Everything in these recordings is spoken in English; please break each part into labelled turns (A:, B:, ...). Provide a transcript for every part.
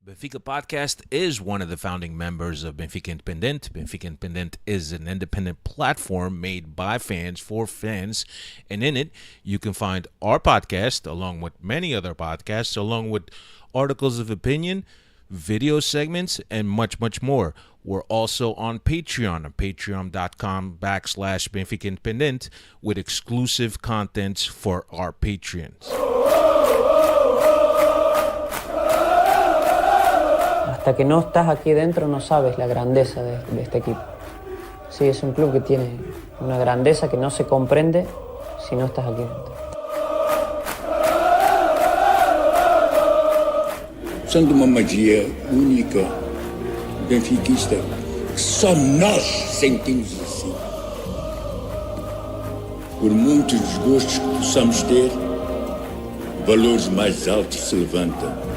A: Benfica Podcast is one of the founding members of Benfica Independent. Benfica Independent is an independent platform made by fans for fans. And in it, you can find our podcast, along with many other podcasts, along with articles of opinion, video segments, and much, much more. We're also on patreon.com/Benfica Independent with exclusive contents for our patrons.
B: Hasta que no estás aquí dentro no sabes la grandeza de este equipo. Sí, es un club que tiene una grandeza que no se comprende si no estás aquí dentro.
C: São de uma magia única, benfiquista, que só nós sentimos assim. Por muitos desgostos que possamos ter, valores mais altos se levantam.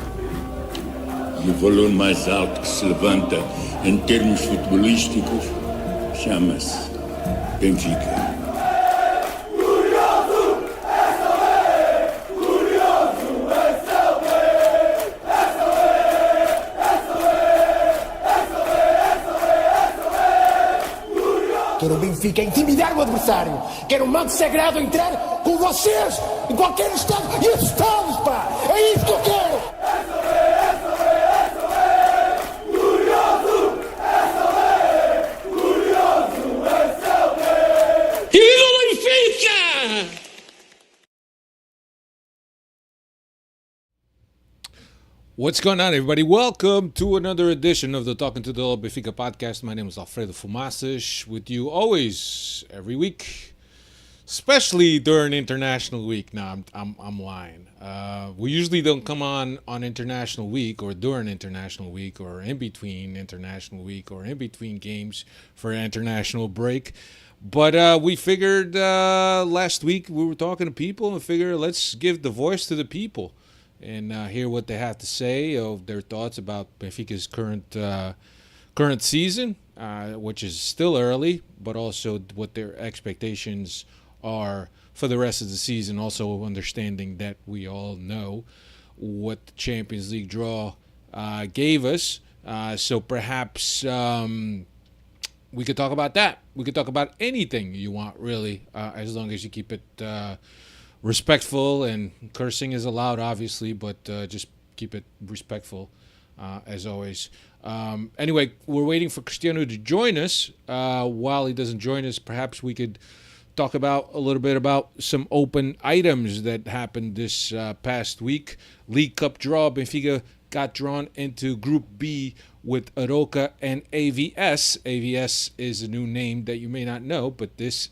C: E o valor mais alto que se levanta em termos futebolísticos chama-se Benfica.
D: Quero o Benfica intimidar o adversário. Quero um manto sagrado entrar com vocês em qualquer estado e assustá-los, pá! É isso que eu quero!
A: What's going on, everybody? Welcome to another edition of the Talking to the Benfica podcast. My name is Alfredo Fumaças, with you always, every week, especially during International Week. No, I'm lying. We usually don't come on International Week or during International Week or in between International Week or in between games for international break. But we figured last week we were talking to people and figured let's give the voice to the people and hear what they have to say of their thoughts about Benfica's current season, which is still early, but also what their expectations are for the rest of the season. Also understanding that we all know what the Champions League draw gave us. So perhaps we could talk about that. We could talk about anything you want, really, as long as you keep it respectful, and cursing is allowed, obviously, but just keep it respectful, as always. Anyway, we're waiting for Cristiano to join us. While he doesn't join us, perhaps we could talk about a little bit about some open items that happened this past week. League Cup draw. Benfica got drawn into Group B with Aroca and AVS. AVS is a new name that you may not know, but this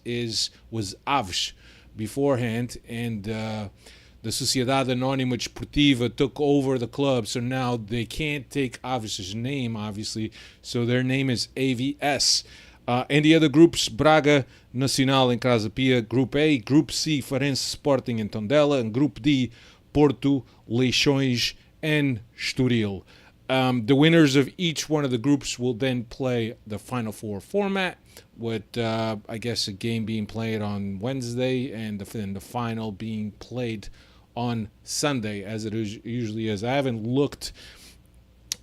A: was Aves beforehand, and the Sociedade Anónima Desportiva took over the club, so now they can't take Aves' name, obviously, so their name is AVS. And the other groups, Braga, Nacional and Casa Pia, Group A, Group C, Farense Sporting and Tondela, and Group D, Porto, Leixões, and Estoril. The winners of each one of the groups will then play the Final Four format, with I guess a game being played on Wednesday and the final being played on Sunday, as it usually is. I haven't looked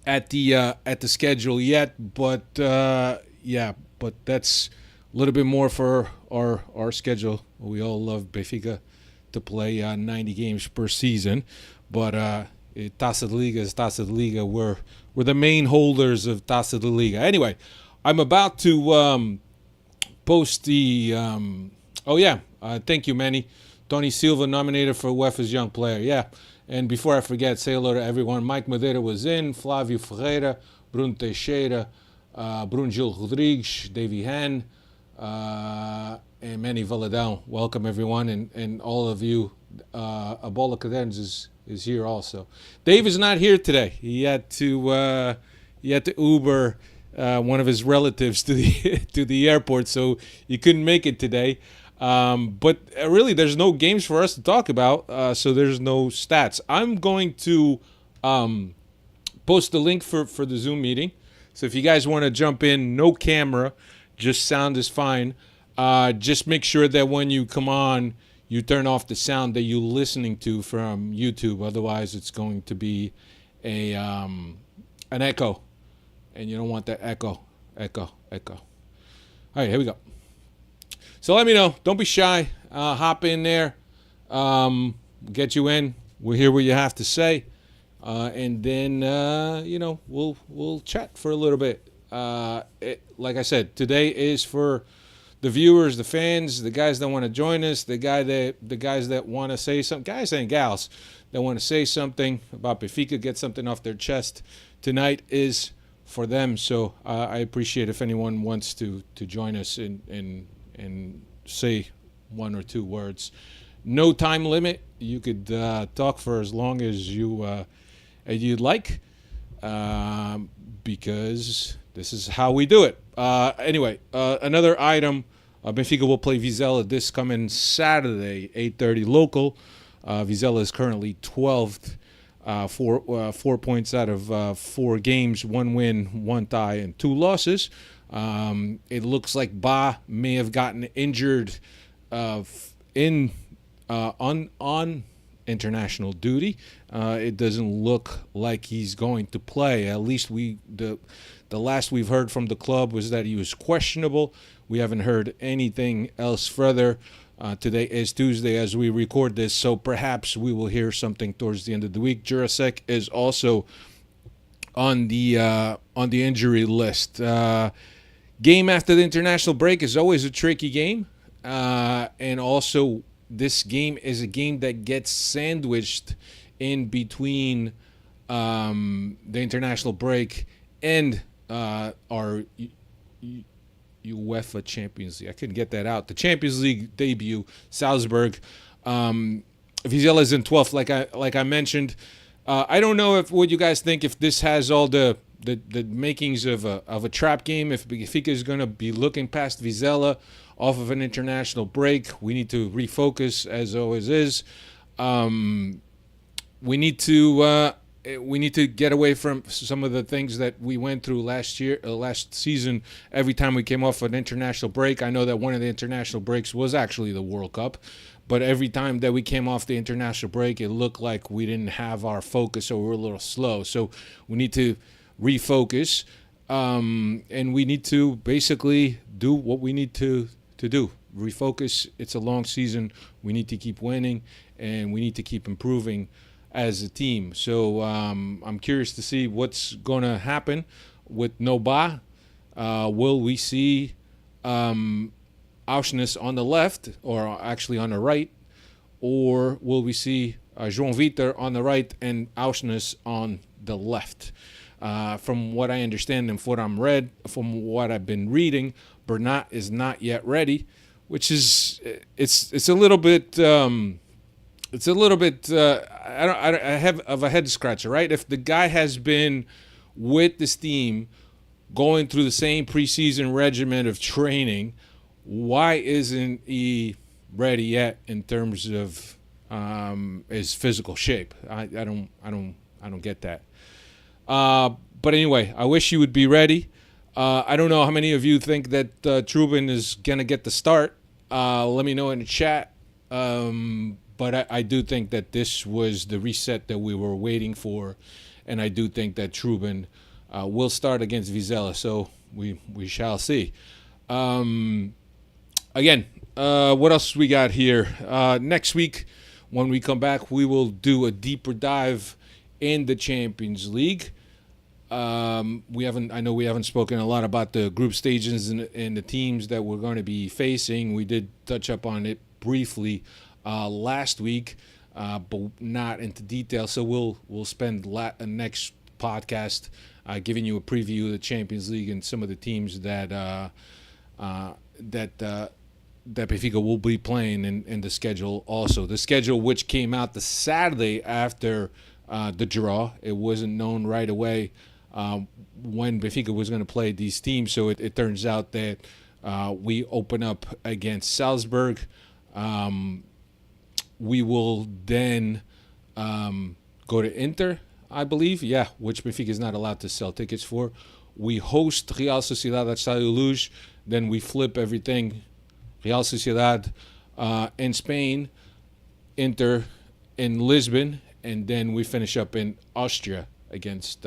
A: at the schedule yet, but but that's a little bit more for our schedule. We all love Benfica to play 90 games per season, but Taça de Liga is Taça de Liga. We're the main holders of Taça de Liga. Anyway, I'm about to post the thank you, Manny. Tony Silva nominated for UEFA's Young Player. Yeah, and before I forget, say hello to everyone. Mike Madeira was in, Flávio Ferreira, Bruno Teixeira, Bruno Gil Rodrigues, Davy Han, and Manny Valadão. Welcome, everyone, and all of you. A Bola Caderns is here also. Dave is not here today. He had to Uber one of his relatives to the airport, so he couldn't make it today. But really, there's no games for us to talk about, so there's no stats. I'm going to post the link for the Zoom meeting. So if you guys want to jump in, no camera, just sound is fine. Just make sure that when you come on, you turn off the sound that you're listening to from YouTube. Otherwise, it's going to be a an echo, and you don't want that echo. All right, here we go. So let me know. Don't be shy. Hop in there. Get you in. We'll hear what you have to say, and then we'll chat for a little bit. Like I said, today is for the viewers, the fans, the guys that want to join us, the guys that want to say something, guys and gals that want to say something about Benfica, get something off their chest. Tonight is for them. So I appreciate if anyone wants to join us and say one or two words. No time limit. You could talk for as long as you'd like, because this is how we do it. Anyway, another item. Benfica will play Vizela this coming Saturday, 8:30 local. Vizela is currently 12th, 4 points out of 4 games, 1 win, 1 tie, and 2 losses. It looks like Ba may have gotten injured on international duty. It doesn't look like he's going to play. At least the last we've heard from the club was that he was questionable. We haven't heard anything else further. Today is Tuesday as we record this, so perhaps we will hear something towards the end of the week. Jurasek is also on the injury list. Game after the international break is always a tricky game, and also this game is a game that gets sandwiched in between the international break and our UEFA Champions League. I couldn't get that out. The Champions League debut, Salzburg. Vizela is in 12th, like I mentioned. I don't know what you guys think, if this has all the makings of a trap game, if Benfica is going to be looking past Vizela off of an international break. We need to refocus, as always is. We need to get away from some of the things that we went through last season. Every time we came off an international break, I know that one of the international breaks was actually the World Cup, but every time that we came off the international break, it looked like we didn't have our focus, or we were a little slow. So we need to refocus, and we need to basically do what we need to do. Refocus. It's a long season. We need to keep winning, and we need to keep improving as a team. So I'm curious to see what's going to happen with Noba. Will we see Auschwitz on the left, or actually on the right, or will we see João Vitor on the right and Auschwitz on the left? From what I understand and from what I've been reading, Bernat is not yet ready, which is it's a little bit. I have a head scratcher, right? If the guy has been with this team going through the same preseason regimen of training, why isn't he ready yet in terms of his physical shape? I don't get that. But anyway, I wish he would be ready. I don't know how many of you think that Trubin is gonna get the start. Let me know in the chat. But I do think that this was the reset that we were waiting for, and I do think that Trubin will start against Vizela. So we shall see. Again, what else we got here? Next week, when we come back, we will do a deeper dive in the Champions League. I know we haven't spoken a lot about the group stages and the teams that we're going to be facing. We did touch up on it briefly last week, but not into detail. So we'll spend next podcast giving you a preview of the Champions League and some of the teams that Benfica will be playing in the schedule. Also, the schedule which came out the Saturday after the draw. It wasn't known right away when Benfica was going to play these teams. So it turns out that we open up against Salzburg. We will then go to Inter, I believe. Yeah, which Benfica is not allowed to sell tickets for. We host Real Sociedad at Estadio Luz. Then we flip everything. Real Sociedad in Spain, Inter in Lisbon, and then we finish up in Austria against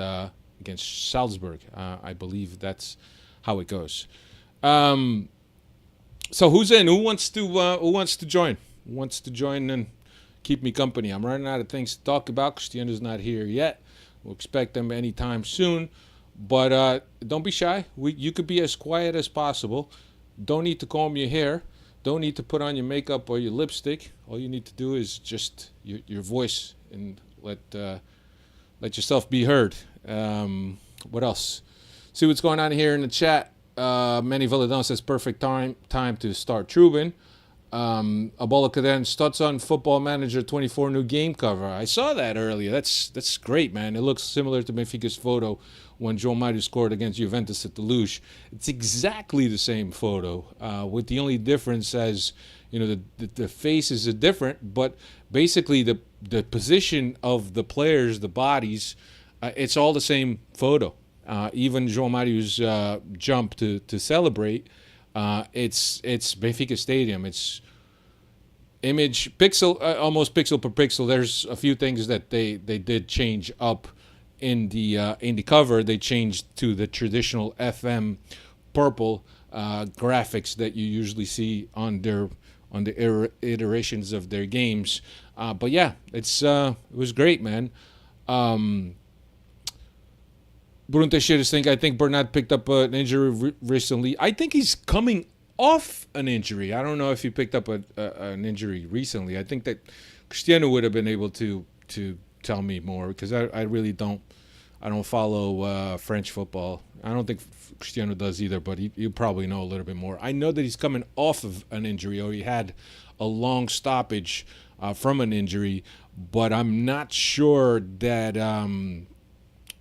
A: against Salzburg. I believe that's how it goes. So who's in? Who wants to join? Who wants to join and keep me company? I'm running out of things to talk about. Cristiano's not here yet. We'll expect them anytime soon. But don't be shy. You could be as quiet as possible. Don't need to comb your hair. Don't need to put on your makeup or your lipstick. All you need to do is just your voice and let yourself be heard. What else? See what's going on here in the chat. Manny Villadon says perfect time to start Trubin. Abola Kaden, Stutson Football Manager 24 new game cover. I saw that earlier. That's great, man. It looks similar to Benfica's photo when João Mário scored against Juventus at the Luz. It's exactly the same photo, with the only difference as, the faces are different, but basically the position of the players, the bodies, it's all the same photo. Even João Mário's jump to celebrate, it's Benfica Stadium. It's image pixel, almost pixel per pixel. There's a few things that they did change up in the cover. They changed to the traditional FM purple graphics that you usually see on the iterations of their games. But yeah, it was great, man. Bruno Teixeira think I think Bernat picked up an injury recently. I think he's coming off an injury. I don't know if he picked up an injury recently. I think that Cristiano would have been able to tell me more, because I really don't follow French football. I don't think Cristiano does either, but you probably know a little bit more. I know that he's coming off of an injury, or he had a long stoppage from an injury, but I'm not sure that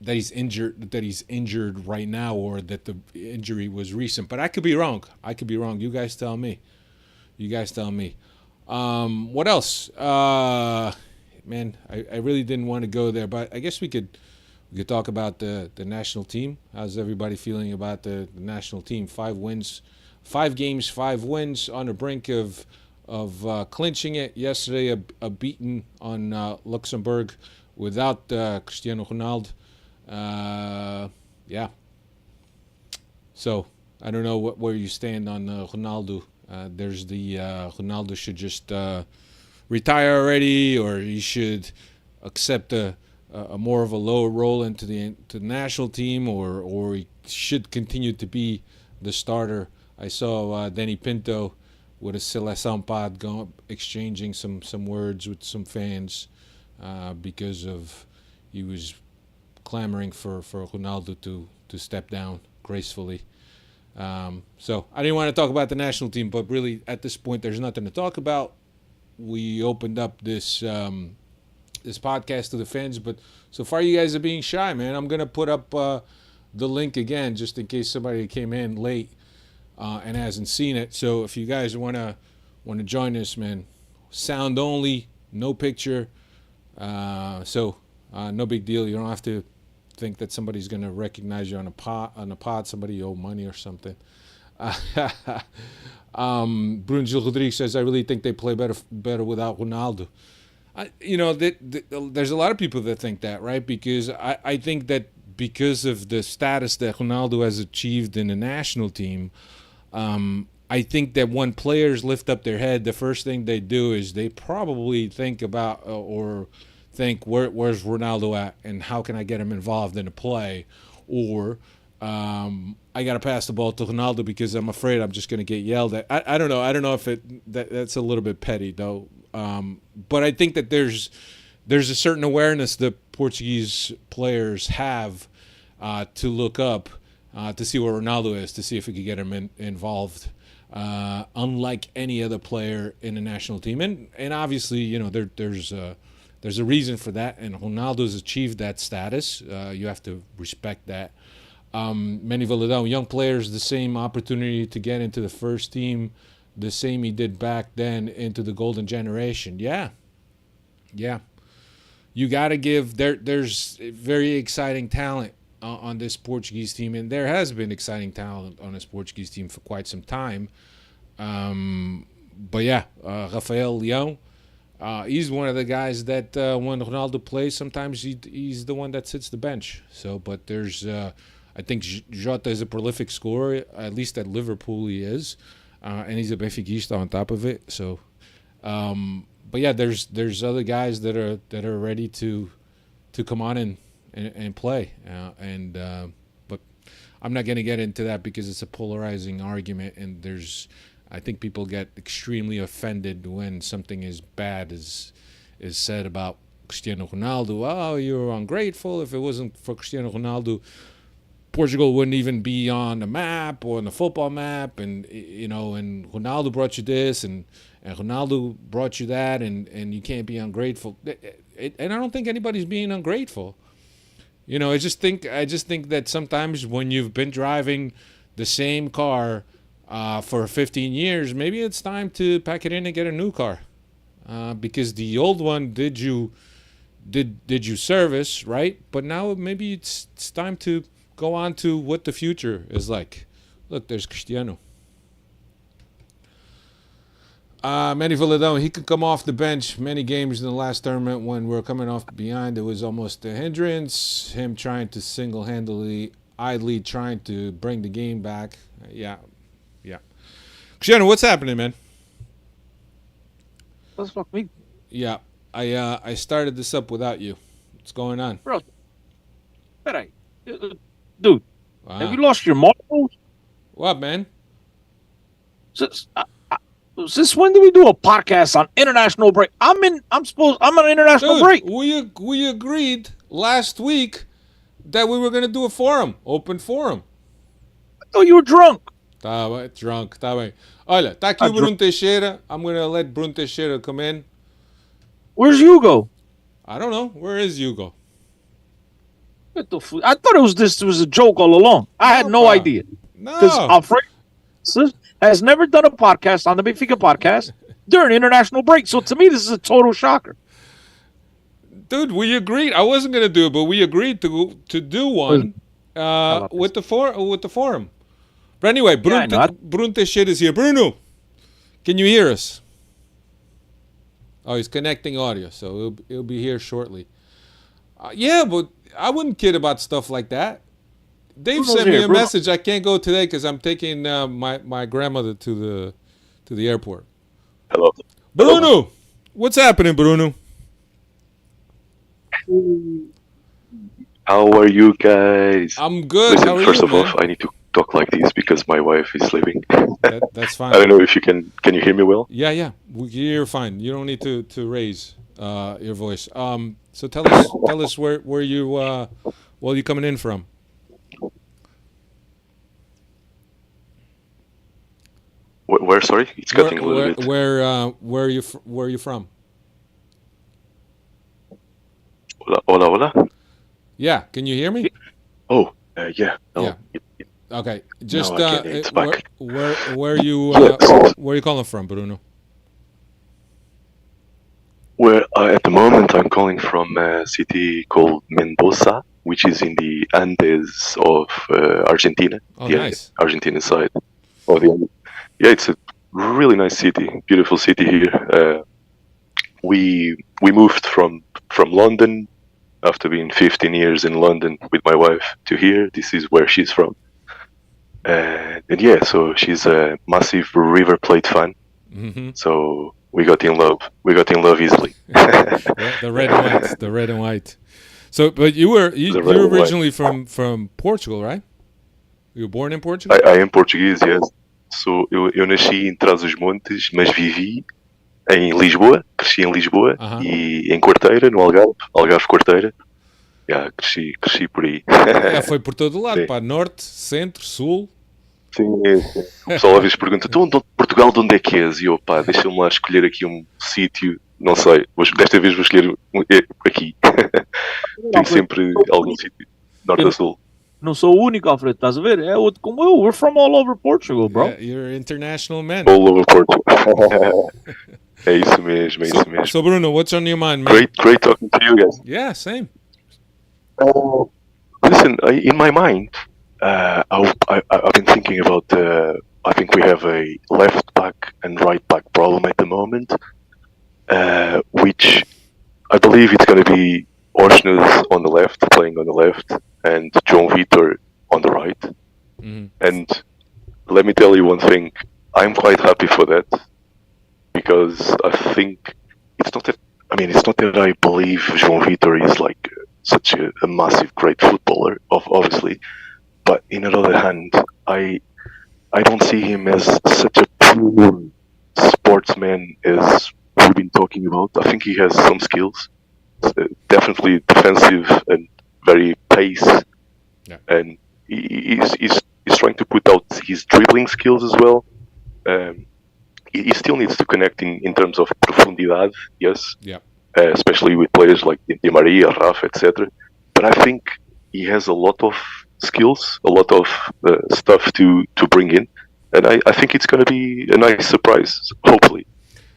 A: that he's injured right now, or that the injury was recent. But I could be wrong. You guys tell me. What else? Man, I really didn't want to go there, but I guess we could talk about the national team. How's everybody feeling about the national team? 5 wins, 5 games, 5 wins, on the brink of clinching it. Yesterday, a beating on Luxembourg without Cristiano Ronaldo. Yeah. So I don't know where you stand on Ronaldo. There's the Ronaldo should just retire already, or he should accept a more of a lower role into the national team, or he should continue to be the starter. I saw Danny Pinto with a Seleção pod exchanging some words with some fans because of he was clamoring for Ronaldo to step down gracefully. So I didn't want to talk about the national team, but really at this point there's nothing to talk about. We opened up this podcast to the fans, but so far you guys are being shy, man. I'm gonna put up the link again just in case somebody came in late and hasn't seen it. So if you guys wanna join us, man, sound only, no picture. So no big deal. You don't have to think that somebody's going to recognize you on a pod. Somebody you owe money or something. Bruno Gil Rodriguez says, I really think they play better without Ronaldo. There's a lot of people that think that, right? Because I think that because of the status that Ronaldo has achieved in the national team, I think that when players lift up their head, the first thing they do is they probably think about or think where's Ronaldo at and how can I get him involved in a play, or I got to pass the ball to Ronaldo because I'm afraid I'm just going to get yelled at. I don't know if that's a little bit petty though, but I think that there's a certain awareness that Portuguese players have to look up to see where Ronaldo is, to see if we could get him involved, unlike any other player in the national team, and obviously there's a reason for that, and Ronaldo's achieved that status. You have to respect that. Manny Villadão, young players, the same opportunity to get into the first team, the same he did back then into the golden generation. Yeah. You got to give, there's very exciting talent on this Portuguese team, and there has been exciting talent on this Portuguese team for quite some time. But yeah, Rafael Leão, He's one of the guys that when Ronaldo plays, sometimes he's the one that sits the bench. So, but there's, I think Jota is a prolific scorer. At least at Liverpool he is, and he's a Benfiquista on top of it. So, but yeah, there's other guys that are ready to come on and play. But I'm not going to get into that because it's a polarizing argument, and I think people get extremely offended when something is bad is said about Cristiano Ronaldo. Oh, you're ungrateful. If it wasn't for Cristiano Ronaldo, Portugal wouldn't even be on the map or on the football map. And and Ronaldo brought you this, and Ronaldo brought you that, and you can't be ungrateful. And I don't think anybody's being ungrateful. I just think that sometimes when you've been driving the same car for 15 years, maybe it's time to pack it in and get a new car, because the old one did you service, right? But now maybe it's time to go on to what the future is like. Look, there's Cristiano. Manny Villadone, he could come off the bench many games in the last tournament when we're coming off behind. It was almost a hindrance. Him trying to single-handedly, idly trying to bring the game back. Yeah. Cristiano, what's happening, man?
E: What's fuck me?
A: Yeah, I started this up without you. What's going on?
E: Bro, dude, have you lost your marbles?
A: What, man?
E: Since when do we do a podcast on international break? I'm on international
A: Dude,
E: break.
A: we agreed last week that we were going to do a forum, open forum.
E: I thought you were drunk.
A: Tá bem, drunk, tá bem. Olha, tá aqui o Bruno Teixeira. I'm going to let Bruno Teixeira come in.
E: Where's Hugo?
A: I don't know. Where is Hugo?
E: What the I thought this was a joke all along. I had no idea.
A: No.
E: Because Alfred has never done a podcast on the Benfica podcast during international break. So to me, this is a total shocker.
A: Dude, we agreed. I wasn't going to do it, but we agreed to do one with the forum. But anyway, Bruno Teixeira is here. Bruno, can you hear us? Oh, he's connecting audio, so he'll be here shortly. Yeah, but I wouldn't kid about stuff like that. Dave sent me a message. I can't go today because I'm taking my grandmother to the airport.
F: Hello.
A: Bruno, what's happening, Bruno?
F: How are you guys?
A: I'm good.
F: Listen,
A: how are
F: first
A: you,
F: of all,
A: man?
F: I need to talk like this because my wife is sleeping.
A: That's fine.
F: I don't know if you can you hear me well?
A: Yeah. You're fine. You don't need to raise your voice. So tell us where you coming in from?
F: Where? Sorry, it's cutting a little bit.
A: Where are you from?
F: Hola.
A: Yeah, can you hear me?
F: Oh, yeah. Oh,
A: Yeah. Okay, just
F: No, I get it. It's back.
A: where you
F: Yes.
A: where you calling from, Bruno?
F: Where at the moment I'm calling from a city called Mendoza, which is in the Andes of Argentina.
A: Oh,
F: the
A: nice.
F: Argentina side of the Andes. Yeah, it's a really nice city, beautiful city here. We moved from London after being 15 years in London with my wife to here. This is where she's from. And yeah, so she's a massive River Plate fan.
A: Mm-hmm.
F: So we got in love. We got in love easily.
A: The red and white. So, but you were originally from Portugal, right? You were born in Portugal?
F: I am Portuguese, yes. So eu nasci em Trás-os-Montes, mas vivi em Lisboa. Cresci em Lisboa e em Quarteira, no Algarve Quarteira. Yeah, cresci por aí.
A: Foi por todo lado,
F: Sim.
A: pá, norte, centro, sul.
F: Sim. O pessoal às vezes pergunta, Portugal de onde é que és? E eu, pá, deixa-me lá escolher aqui um sítio, não sei, desta vez vou escolher aqui. Tem sempre algum sítio, norte a sul.
E: Não sou o único, Alfredo, estás a ver? É outro como eu. We're from all over Portugal, bro.
A: Yeah, you're an international man.
F: All over Portugal. É isso mesmo.
A: So Bruno, what's on your mind, man?
F: Great talking to you guys.
A: Yeah, same.
F: Listen, in my mind, I've been thinking about. I think we have a left back and right back problem at the moment. which I believe it's going to be Orsnes on the left, playing on the left, and João Vitor on the right.
A: Mhm.
F: And let me tell you one thing, I'm quite happy for that, because I think it's not that, it's not that I believe João Vitor is like such a massive, great footballer, obviously, but in another hand, I don't see him as such a pure sportsman as we've been talking about. I think he has some skills, definitely defensive and very pace,
A: Yeah.
F: and he's trying to put out his dribbling skills as well. He still needs to connect in terms of profundidade, yes,
A: Yeah.
F: Especially with players like Di Maria, Rafa, etc. But I think he has a lot of skills, a lot of stuff to bring in, and I think it's going to be a nice surprise. Hopefully,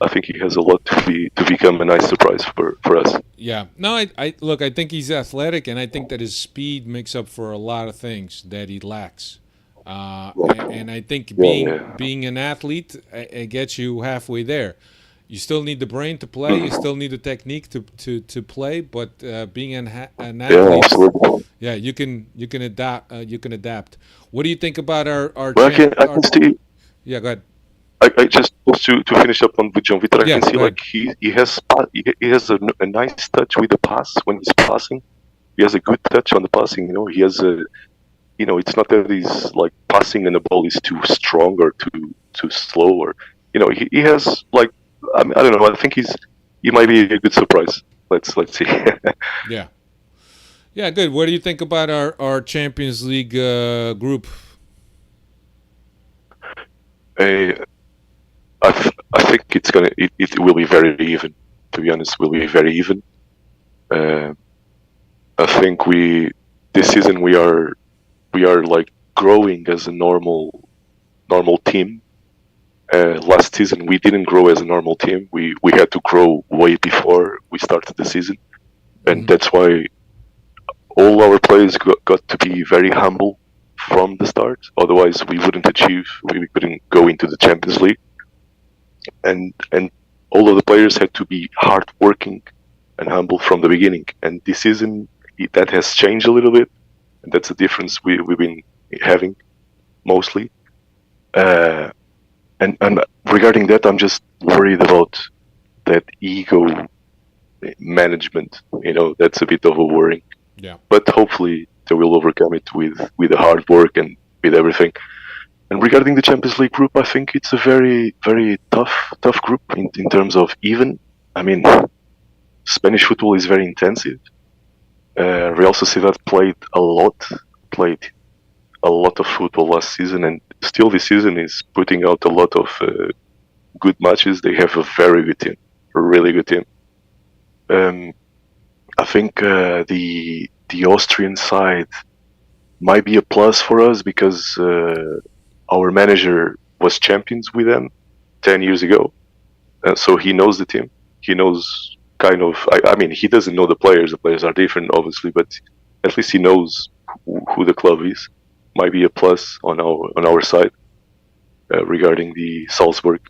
F: I think he has a lot to become a nice surprise for us.
A: Yeah. No, I look, I think he's athletic, and I think that his speed makes up for a lot of things that he lacks. And I think being an athlete, it gets you halfway there. You still need the brain to play. You still need the technique to play. But being an athlete,
F: Absolutely.
A: yeah, you can adapt. You can adapt. What do you think about our?
F: Well, I can see.
A: Yeah, go ahead.
F: I just to finish up on with João Vitor, I
A: Yeah,
F: can see
A: go ahead.
F: like he has a nice touch with the pass when he's passing. He has a good touch on the passing. He has a it's not that he's like passing and the ball is too strong or too slow, or he has like I don't know. I think he might be a good surprise. Let's see.
A: Yeah. Yeah, good. What do you think about our Champions League group?
F: I think it will be very even. To be honest, will be very even. I think this season we are like growing as a normal team. Last season we didn't grow as a normal team. We had to grow way before we started the season, and that's why all our players got to be very humble from the start. Otherwise, we couldn't go into the Champions League. And all of the players had to be hardworking and humble from the beginning. And this season that has changed a little bit, and that's the difference we've been having mostly. And regarding that, I'm just worried about that ego management. That's a bit of a worry.
A: Yeah.
F: But hopefully they will overcome it with the hard work and with everything. And regarding the Champions League group, I think it's a very, very tough group in terms of even. Spanish football is very intensive. Real Sociedad played a lot of football last season, and still this season is putting out a lot of good matches. They have a very good team, a really good team. I think the Austrian side might be a plus for us because our manager was champions with them 10 years ago, so he knows the team. He knows kind of. He doesn't know the players. The players are different, obviously, but at least he knows who the club is. Might be a plus on our side regarding the Salzburg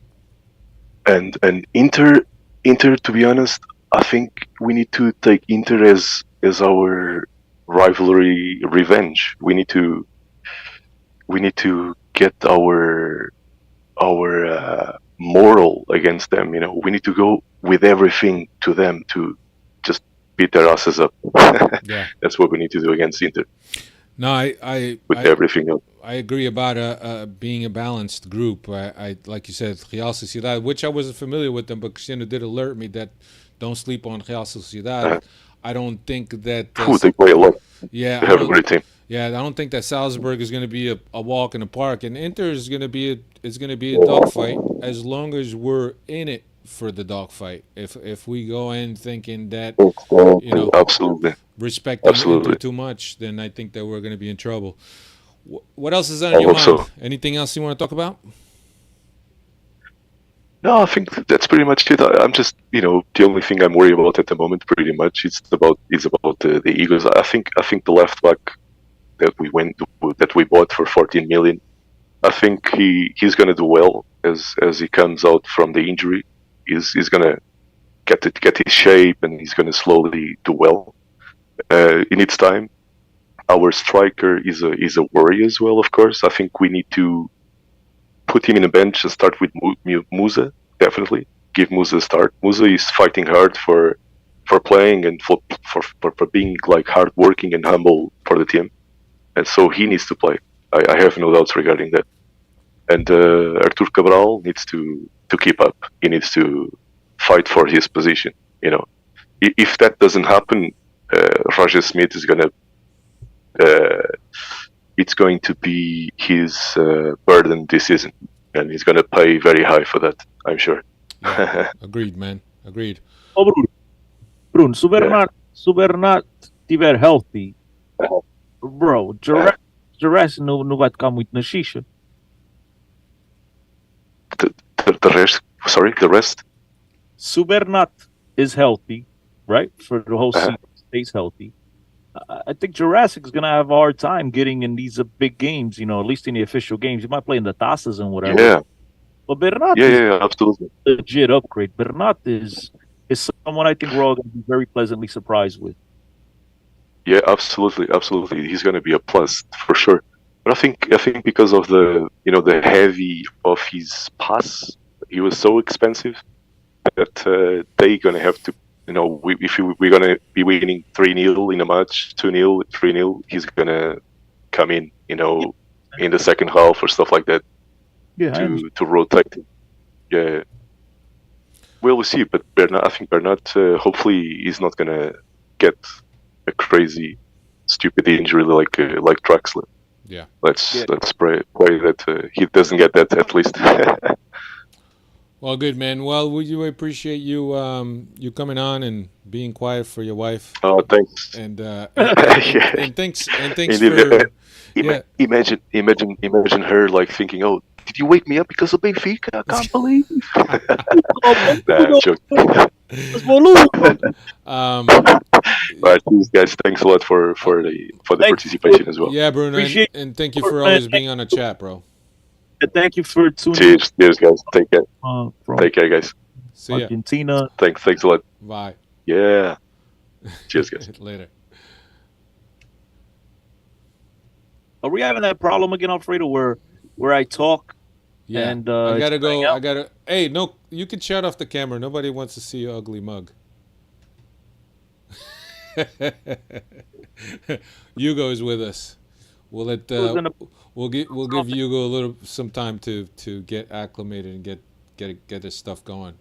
F: and Inter. To be honest, I think we need to take Inter as our rivalry revenge. We need to get our moral against them. We need to go with everything to them to just beat their asses up.
A: Yeah.
F: That's what we need to do against Inter.
A: No, I
F: everything else.
A: I agree about being a balanced group. I like you said, Real Sociedad, which I wasn't familiar with them, but Cristiano did alert me that don't sleep on Real Sociedad. I don't think that
F: they play a lot.
A: Yeah,
F: they have a great team.
A: Yeah, I don't think that Salzburg is going to be a walk in the park, and Inter is going to be a dogfight as long as we're in it for the dogfight. If we go in thinking that
F: Absolutely.
A: respecting Inter too much, then I think that we're going to be in trouble. What else is on your mind?
F: So.
A: Anything else you want to talk about?
F: No, I think that's pretty much it. I'm just, the only thing I'm worried about at the moment, pretty much, is about the egos. I think the left back that we bought for 14 million. I think he's gonna do well as he comes out from the injury. He's gonna get his shape, and he's going to slowly do well. He needs time. Our striker is a worry as well. Of course, I think we need to put him in a bench and start with Musa. Definitely give Musa a start. Musa is fighting hard for playing and for being like hardworking and humble for the team, and so he needs to play. I have no doubts regarding that. And Artur Cabral needs to keep up. He needs to fight for his position. You know, if that doesn't happen, Roger Smith is gonna. It's going to be his burden this season, and he's gonna pay very high for that. I'm sure.
A: Yeah, agreed, man. Agreed.
E: Oh, Bruno, se o Bernat estiver healthy, bro, Jurassic não vai tocar muito na xixa.
F: The rest, sorry, the rest.
E: Se o Bernat is healthy, right, for the whole season, stays healthy, I think Jurassic's going to have a hard time getting in these big games, you know, at least in the official games. He might play in the Taças and whatever.
F: Yeah.
E: But Bernat
F: is absolutely
E: a legit upgrade. Bernat is someone I think we're all going to be very pleasantly surprised with.
F: Yeah, absolutely. He's going to be a plus for sure. But I think because of the heavy of his pass, he was so expensive that they're going to have to. If we're going to be winning 3-0 in a match, 2-0, 3-0, he's going to come in, in the second half or stuff like that to rotate him. Yeah. Well, we'll see. But I think Bernat, hopefully, he's not going to get a crazy, stupid injury like Draxler.
A: Yeah.
F: Let's pray that he doesn't get that at least.
A: Well, good, man. Well, we appreciate you coming on and being quiet for your wife.
F: Oh, thanks.
A: And thanks for
F: imagine her like thinking, "Oh, did you wake me up because of Benfica? I can't believe." Nah, joking. Right, guys, thanks a lot for the participation as well.
A: Yeah, Bruno, and thank you for always being on the chat, bro.
E: Thank you for tuning in.
F: Cheers, guys. Take care. Take care, guys.
A: See ya.
E: Argentina.
F: Thanks a lot.
A: Bye.
F: Yeah. Cheers, guys.
A: Later.
E: Are we having that problem again, Alfredo, where I talk?
A: Yeah.
E: And
A: I gotta go. Hey, no, you can shut off the camera. Nobody wants to see your ugly mug. Hugo is with us. We'll give Hugo some time to get acclimated and get his stuff going.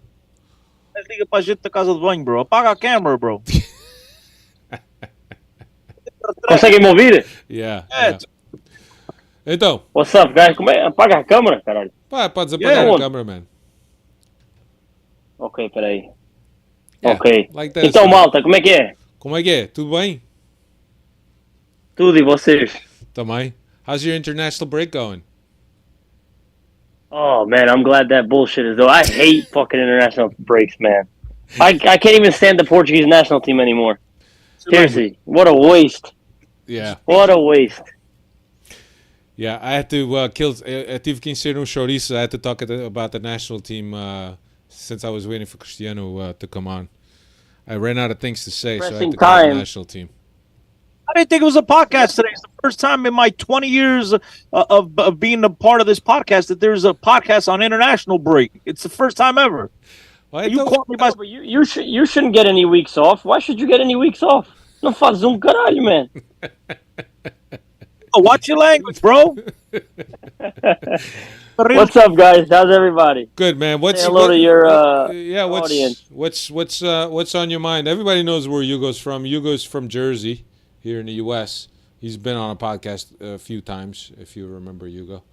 E: Liga pra gente da casa de banho, bro. Apaga a camera, bro.
G: Consegue me ouvir?
A: Yeah. Então.
G: What's up, guys? Apaga a câmera, caralho.
A: Pode apagar a câmera, man.
G: Ok, peraí.
A: Yeah,
G: ok.
A: Like that,
G: então, malta, como é que é?
A: Como é que é? Tudo bem?
G: Tudo, e vocês?
A: Também. How's your international break going?
G: Oh, man, I'm glad that bullshit is over. I hate fucking international breaks, man. I can't even stand the Portuguese national team anymore. Seriously, what a waste.
A: Yeah.
G: What a waste.
A: Yeah, I had to I tive que inserir chouriço. I had to talk about the national team since I was waiting for Cristiano to come on. I ran out of things to say, so I had to go to the national team.
E: I didn't think it was a podcast today. It's the first time in my 20 years of being a part of this podcast that there's a podcast on international break. It's the first time ever.
A: Well,
G: you caught me by... you shouldn't get any weeks off. Why should you get any weeks off? Não faz caralho, man.
E: Oh, watch your language, bro.
G: What's up, guys? How's everybody?
A: Good, man.
G: Say hello to your
A: audience. What's on your mind? Everybody knows where Hugo's from. Hugo's from Jersey, here in the U.S. He's been on a podcast a few times, if you remember Hugo.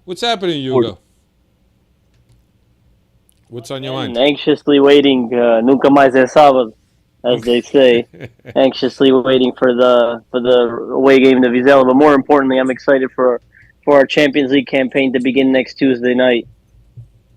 A: What's happening, Hugo? What's on your mind?
G: Anxiously waiting. Nunca mais é sábado, as they say. Anxiously waiting for the away game to Vizela. But more importantly, I'm excited for our Champions League campaign to begin next Tuesday night.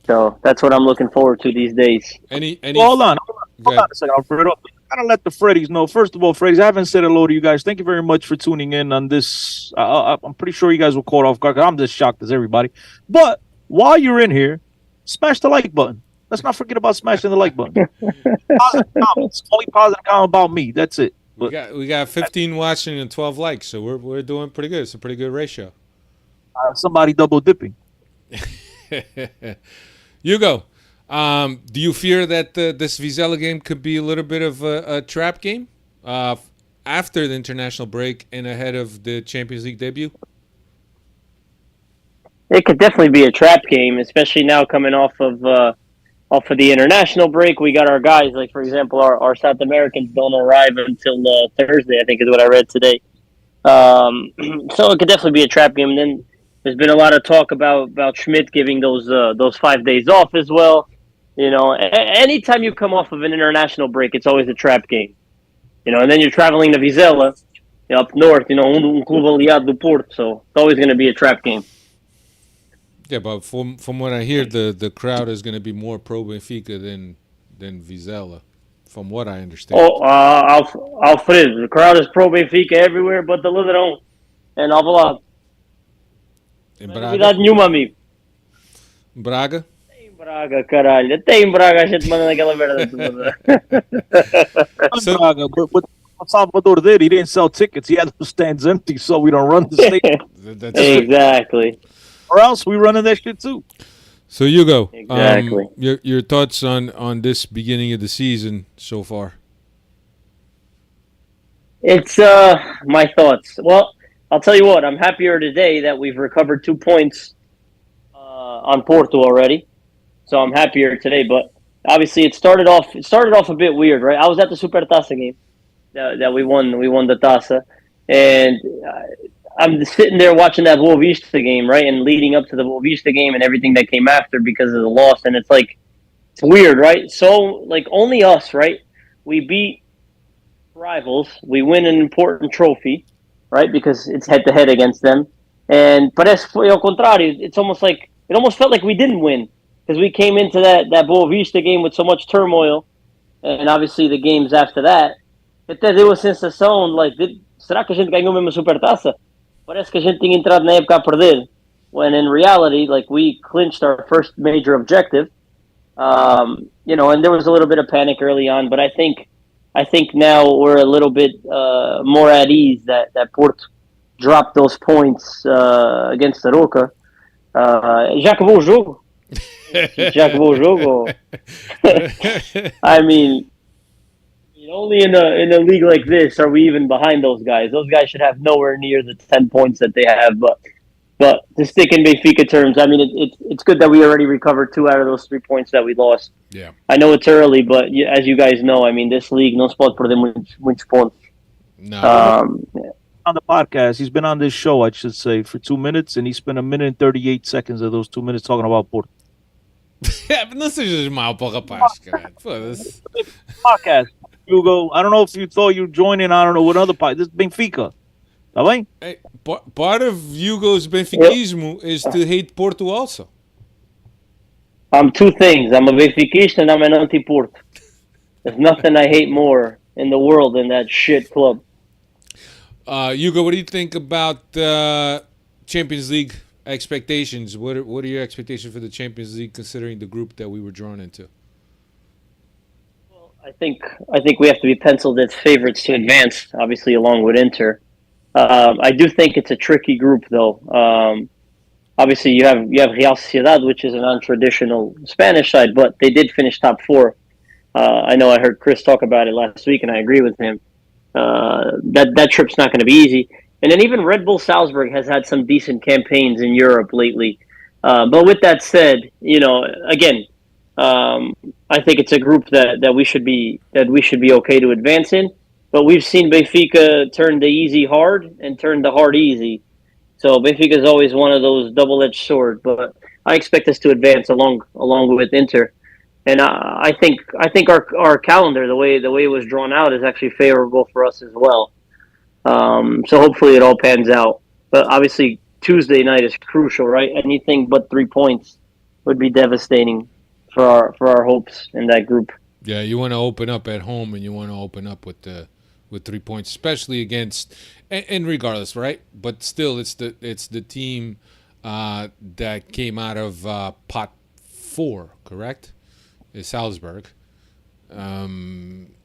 G: So that's what I'm looking forward to these days.
E: Hold on a second, Alfredo. I gotta let the Freddies know. First of all, Freddies, I haven't said hello to you guys. Thank you very much for tuning in on this. I'm pretty sure you guys were caught off guard. I'm just shocked as everybody. But while you're in here, smash the like button. Let's not forget about smashing the like button. Positive comments. Only positive comment about me. That's it. But
A: We got 15 watching and 12 likes, so we're doing pretty good. It's a pretty good ratio.
E: somebody double dipping.
A: Hugo, do you fear that this Vizela game could be a little bit of a trap game after the international break and ahead of the Champions League debut?
G: It could definitely be a trap game, especially now coming off of the international break. We got our guys, like for example, our South Americans don't arrive until Thursday, I think is what I read today. So it could definitely be a trap game. And then there's been a lot of talk about Schmidt giving those 5 days off as well. You know, anytime you come off of an international break, it's always a trap game. You know, and then you're traveling to Vizela, up north. You know, Clube Aliado do Porto, so it's always going to be a trap game.
A: Yeah, but from what I hear, the crowd is going to be more pro Benfica than Vizela, from what I understand.
G: Oh, Alfredo, the crowd is pro Benfica everywhere but the Leão and Alvalade.
A: Em
G: Não é novidade nenhuma, amigo.
A: Braga?
G: Tem Braga, caralho. Tem Braga, a gente manda naquela merda toda.
E: So, Braga, but Salvador did. He didn't sell tickets. He had the stands empty, so we don't run the stadium.
G: Exactly.
E: Or else we running that shit too.
A: So Hugo,
G: Exactly.
A: your thoughts on this beginning of the season so far?
G: It's my thoughts. Well, I'll tell you what. I'm happier today that we've recovered 2 points on Porto already. So I'm happier today. But obviously, it started off a bit weird, right? I was at the Supertaça game that we won. We won the Taça, and I'm sitting there watching that Boa Vista game, right, and leading up to the Boa Vista game and everything that came after because of the loss, and it's like it's weird, right? So like only us, right? We beat rivals, we win an important trophy, right? Because it's head to head against them, and parece foi ao contrário. It's almost felt like we didn't win because we came into that Boa Vista game with so much turmoil, and obviously the games after that. Até deu a sensação, like, será que a gente ganhou mesmo a Supertaça? Parece que a gente tinha entrado na época a perder. When in reality, like, we clinched our first major objective. You know, and there was a little bit of panic early on, but I think now we're a little bit more at ease that Porto dropped those points against the Roca. Já acabou o jogo? Já acabou o jogo? I mean, only in a league like this are we even behind those guys. Those guys should have nowhere near the 10 points that they have. But to stick in Benfica terms, I mean, it's good that we already recovered 2 out of those 3 points that we lost.
A: Yeah.
G: I know it's early, but as you guys know, I mean, this league, no spot for them muitos pontos.
A: No.
E: On the podcast, he's been on this show, I should say, for 2 minutes, and he spent 1 minute and 38 seconds of those 2 minutes talking about Porto.
A: Não sejas mal para o rapaz, cara. Foda-se.
E: Podcast. Hugo, I don't know if you thought you'd join in, I don't know what other part. This is Benfica. Tá bem?
A: Hey, part of Hugo's Benfiquismo is to hate Porto also.
G: I'm 2 things. I'm a Benfiquista and I'm an anti-Porto. There's nothing I hate more in the world than that shit club.
A: Hugo, what do you think about Champions League expectations? What are your expectations for the Champions League considering the group that we were drawn into?
G: I think we have to be penciled as favorites to advance, obviously along with Inter. I do think it's a tricky group, though. Obviously, you have Real Sociedad, which is a non-traditional Spanish side, but they did finish top 4. I know I heard Chris talk about it last week, and I agree with him. That trip's not going to be easy. And then even Red Bull Salzburg has had some decent campaigns in Europe lately. But with that said, you know, again, I think it's a group that we should be okay to advance in. But we've seen Benfica turn the easy hard and turn the hard easy. So Benfica is always one of those double-edged swords. But I expect us to advance along with Inter. And I think our calendar, the way it was drawn out, is actually favorable for us as well. So hopefully it all pans out. But obviously Tuesday night is crucial, right? Anything but 3 points would be devastating for our hopes in that group.
A: Yeah, you want to open up at home, and you want to open up with 3 points, especially against, and regardless, right? But still, it's the team that came out of pot 4, correct? is Salzburg.
G: Oh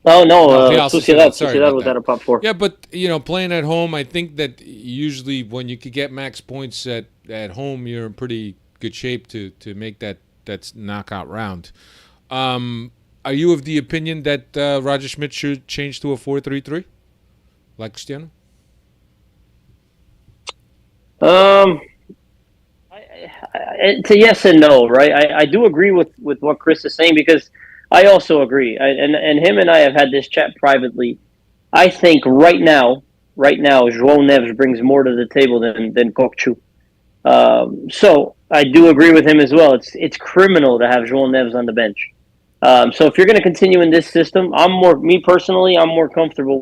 G: no,
A: Real
G: Sociedad.
A: Sorry
G: Sociedad
A: about
G: was
A: that.
G: at a top four.
A: Yeah, but playing at home, I think that usually when you could get max points at home, you're in pretty good shape to make that knockout round. Are you of the opinion that Roger Schmidt should change to a 4-3-3 like Cristiano?
G: It's a yes and no, right? I do agree with what Chris is saying because I also agree. And him and I have had this chat privately. I think right now, João Neves brings more to the table than Kokchu. So I do agree with him as well. It's criminal to have João Neves on the bench. So if you're going to continue in this system, me personally, I'm more comfortable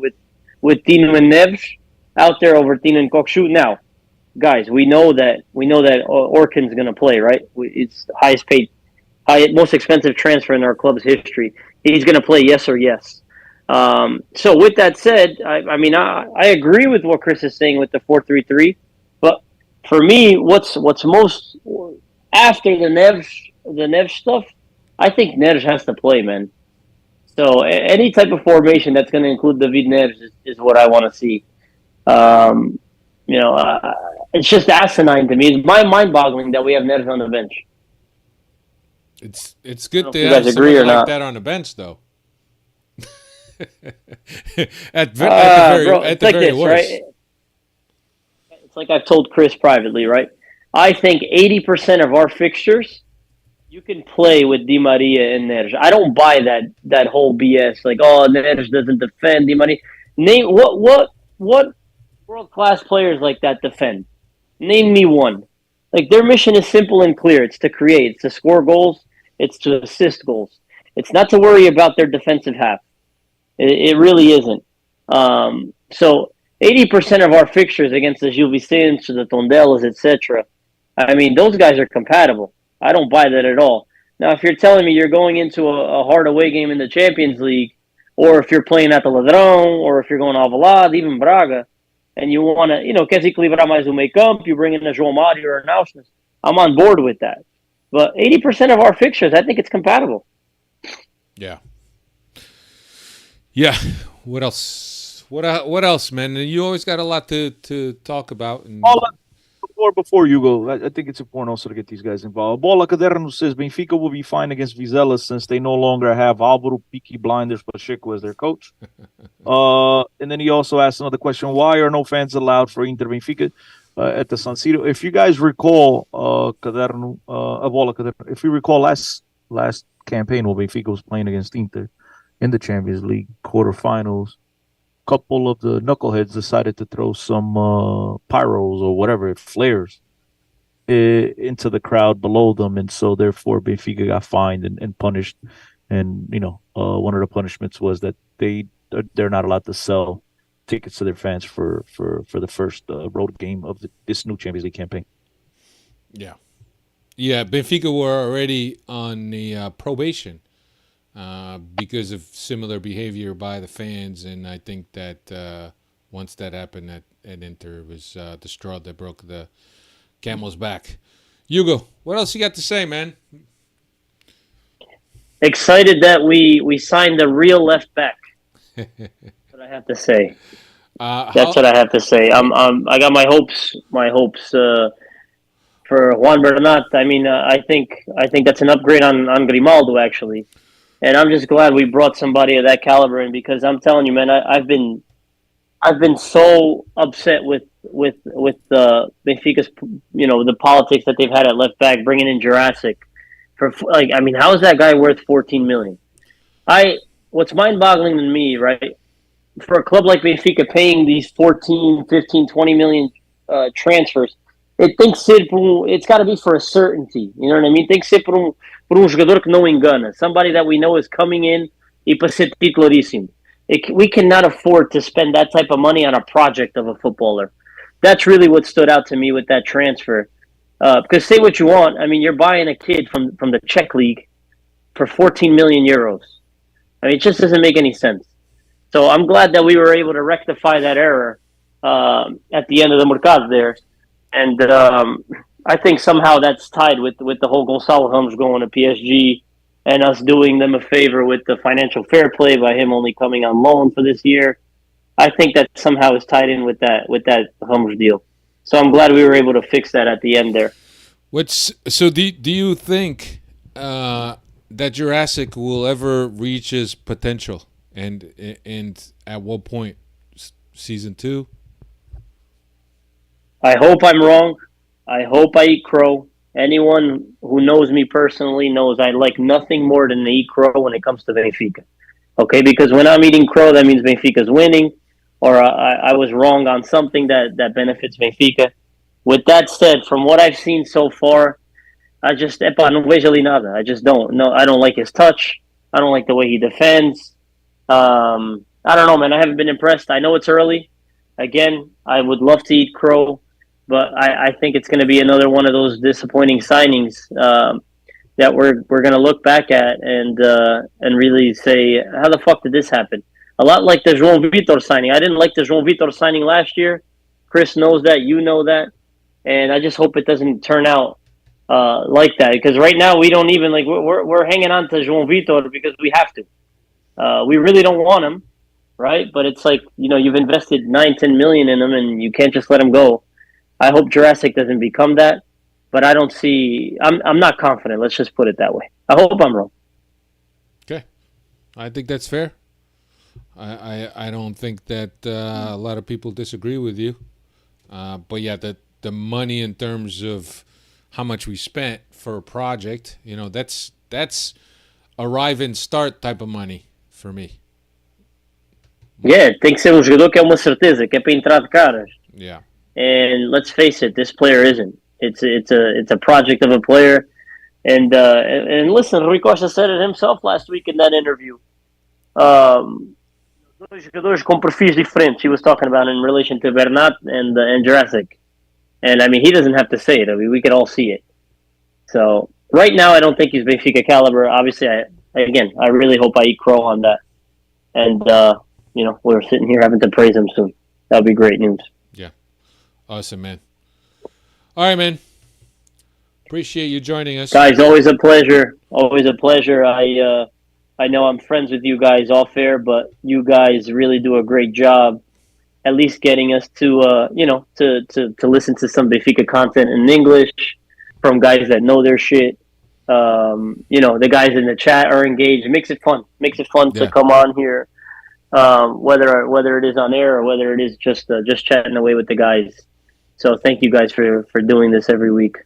G: with Tino and Neves out there over Tino and Kokchu. Now, guys, we know that Orkin's going to play, right? It's most expensive transfer in our club's history. He's going to play, yes or yes. So with that said, I mean, I agree with what Chris is saying with the 4-3-3, but for me, what's most after the Neves stuff, I think Neves has to play, man. So any type of formation that's going to include David Neves is what I want to see. Um, it's just asinine to me. It's mind-boggling that we have Neves on the bench.
A: It's
G: I
A: good
G: don't know
A: to
G: if you
A: have
G: guys agree
A: someone
G: or
A: like
G: not.
A: that on the bench, though. at the
G: It's
A: very
G: like this,
A: worst.
G: right? It's like I've told Chris privately, right? I think 80% of our fixtures you can play with Di Maria and Neres. I don't buy that whole BS. Like, oh, Neres doesn't defend Di Maria. Name what world class players like that defend? Name me one. Like their mission is simple and clear. It's to create. It's to score goals. It's to assist goals. It's not to worry about their defensive half. It really isn't. So 80% of our fixtures against the Gil Vicente, the Tondelas, etc. I mean, those guys are compatible. I don't buy that at all. Now, if you're telling me you're going into a hard away game in the Champions League, or if you're playing at the Ladrão, or if you're going to Alvalade, even Braga, and you want to, quer equilibrar mais o meio campo, you bring in a João Mário or an Auschwitz, I'm on board with that. But 80% of our fixtures, I think it's compatible.
A: Yeah. Yeah. What else? What else, man? You always got a lot to talk about. And
E: Before you go, I think it's important also to get these guys involved. Bola Caderno says Benfica will be fine against Vizela since they no longer have Álvaro Peaky Blinders Pacheco as their coach. And then he also asked another question: why are no fans allowed for Inter Benfica at the San Siro? If you guys recall, Caderno, Bola Caderno, if you recall last campaign where Benfica was playing against Inter in the Champions League quarterfinals, couple of the knuckleheads decided to throw some pyros or whatever, flares, into the crowd below them. And so therefore Benfica got fined and punished. And, one of the punishments was that they're not allowed to sell tickets to their fans for the first road game of this new Champions League campaign.
A: yeah. Yeah, Benfica were already on the probation because of similar behavior by the fans, and I think that once that happened at Inter, it was the straw that broke the camel's back. Hugo, what else you got to say, man?
G: Excited that we signed a real left back. That's what I have to say. That's what I have to say. I got my hopes for Juan Bernat. I mean, I think that's an upgrade on Grimaldo actually, and I'm just glad we brought somebody of that caliber in because I'm telling you, man, I've been so upset with the Benfica's the politics that they've had at left back, bringing in Jurassic for how is that guy worth 14 million? What's mind-boggling to me, right? For a club like Benfica paying these 14, 15, 20 million transfers, it's got to be for a certainty. You know what I mean? Tem que ser por jogador que não engana. Somebody that we know is coming in e para ser titularíssimo. We cannot afford to spend that type of money on a project of a footballer. That's really what stood out to me with that transfer. Because say what you want, I mean, you're buying a kid from the Czech league for 14 million euros. I mean, it just doesn't make any sense. So I'm glad that we were able to rectify that error at the end of the Mercado there. And I think somehow that's tied with the whole Gonçalo Ramos going to PSG. and us doing them a favor with the financial fair play by him only coming on loan for this year. I think that somehow is tied in with that Hummers deal. So I'm glad we were able to fix that at the end there.
A: Do you think that Jurassic will ever reach his potential, and at what point? Season 2?
G: I hope I'm wrong. I hope I eat crow. Anyone who knows me personally knows I like nothing more than to eat crow when it comes to Benfica. Okay, because when I'm eating crow, that means Benfica's winning, or I was wrong on something that benefits Benfica. With that said, from what I've seen so far, I just no vejo ali nada. I just don't. No, I don't like his touch. I don't like the way he defends. I don't know, man. I haven't been impressed. I know it's early. Again, I would love to eat crow, but I think it's going to be another one of those disappointing signings that we're going to look back at and really say, how the fuck did this happen? A lot like the João Vitor signing. I didn't like the João Vitor signing last year. Chris knows that. You know that. And I just hope it doesn't turn out like that, because right now we don't even we're hanging on to João Vitor because we have to. We really don't want him, right? But it's like, you've invested 9-10 million in him and you can't just let him go. I hope Jurassic doesn't become that, but I don't see. I'm not confident. Let's just put it that way. I hope I'm wrong.
A: Okay, I think that's fair. I don't think that a lot of people disagree with you, but yeah, the money in terms of how much we spent for a project, that's arrive and start type of money for me.
G: Yeah, tem que ser jogador que é uma certeza, que é para entrar de caras.
A: Yeah.
G: And let's face it, this player isn't. It's a project of a player. And listen, Rui Costa said it himself last week in that interview. Dois jogadores com perfis diferentes. He was talking about in relation to Bernat and Jurassic. And I mean, he doesn't have to say it. I mean, we can all see it. So right now, I don't think he's Benfica caliber. Obviously, I really hope I eat crow on that. And we're sitting here having to praise him soon. That'll be great news.
A: Yeah, awesome, man. All right, man. Appreciate you joining us,
G: guys. Always a pleasure. Always a pleasure. I know I'm friends with you guys off air, but you guys really do a great job. At least getting us to listen to some Benfica content in English from guys that know their shit. The guys in the chat are engaged. It makes it fun. To come on here, whether it is on air or whether it is just chatting away with the guys. So thank you guys for doing this every week.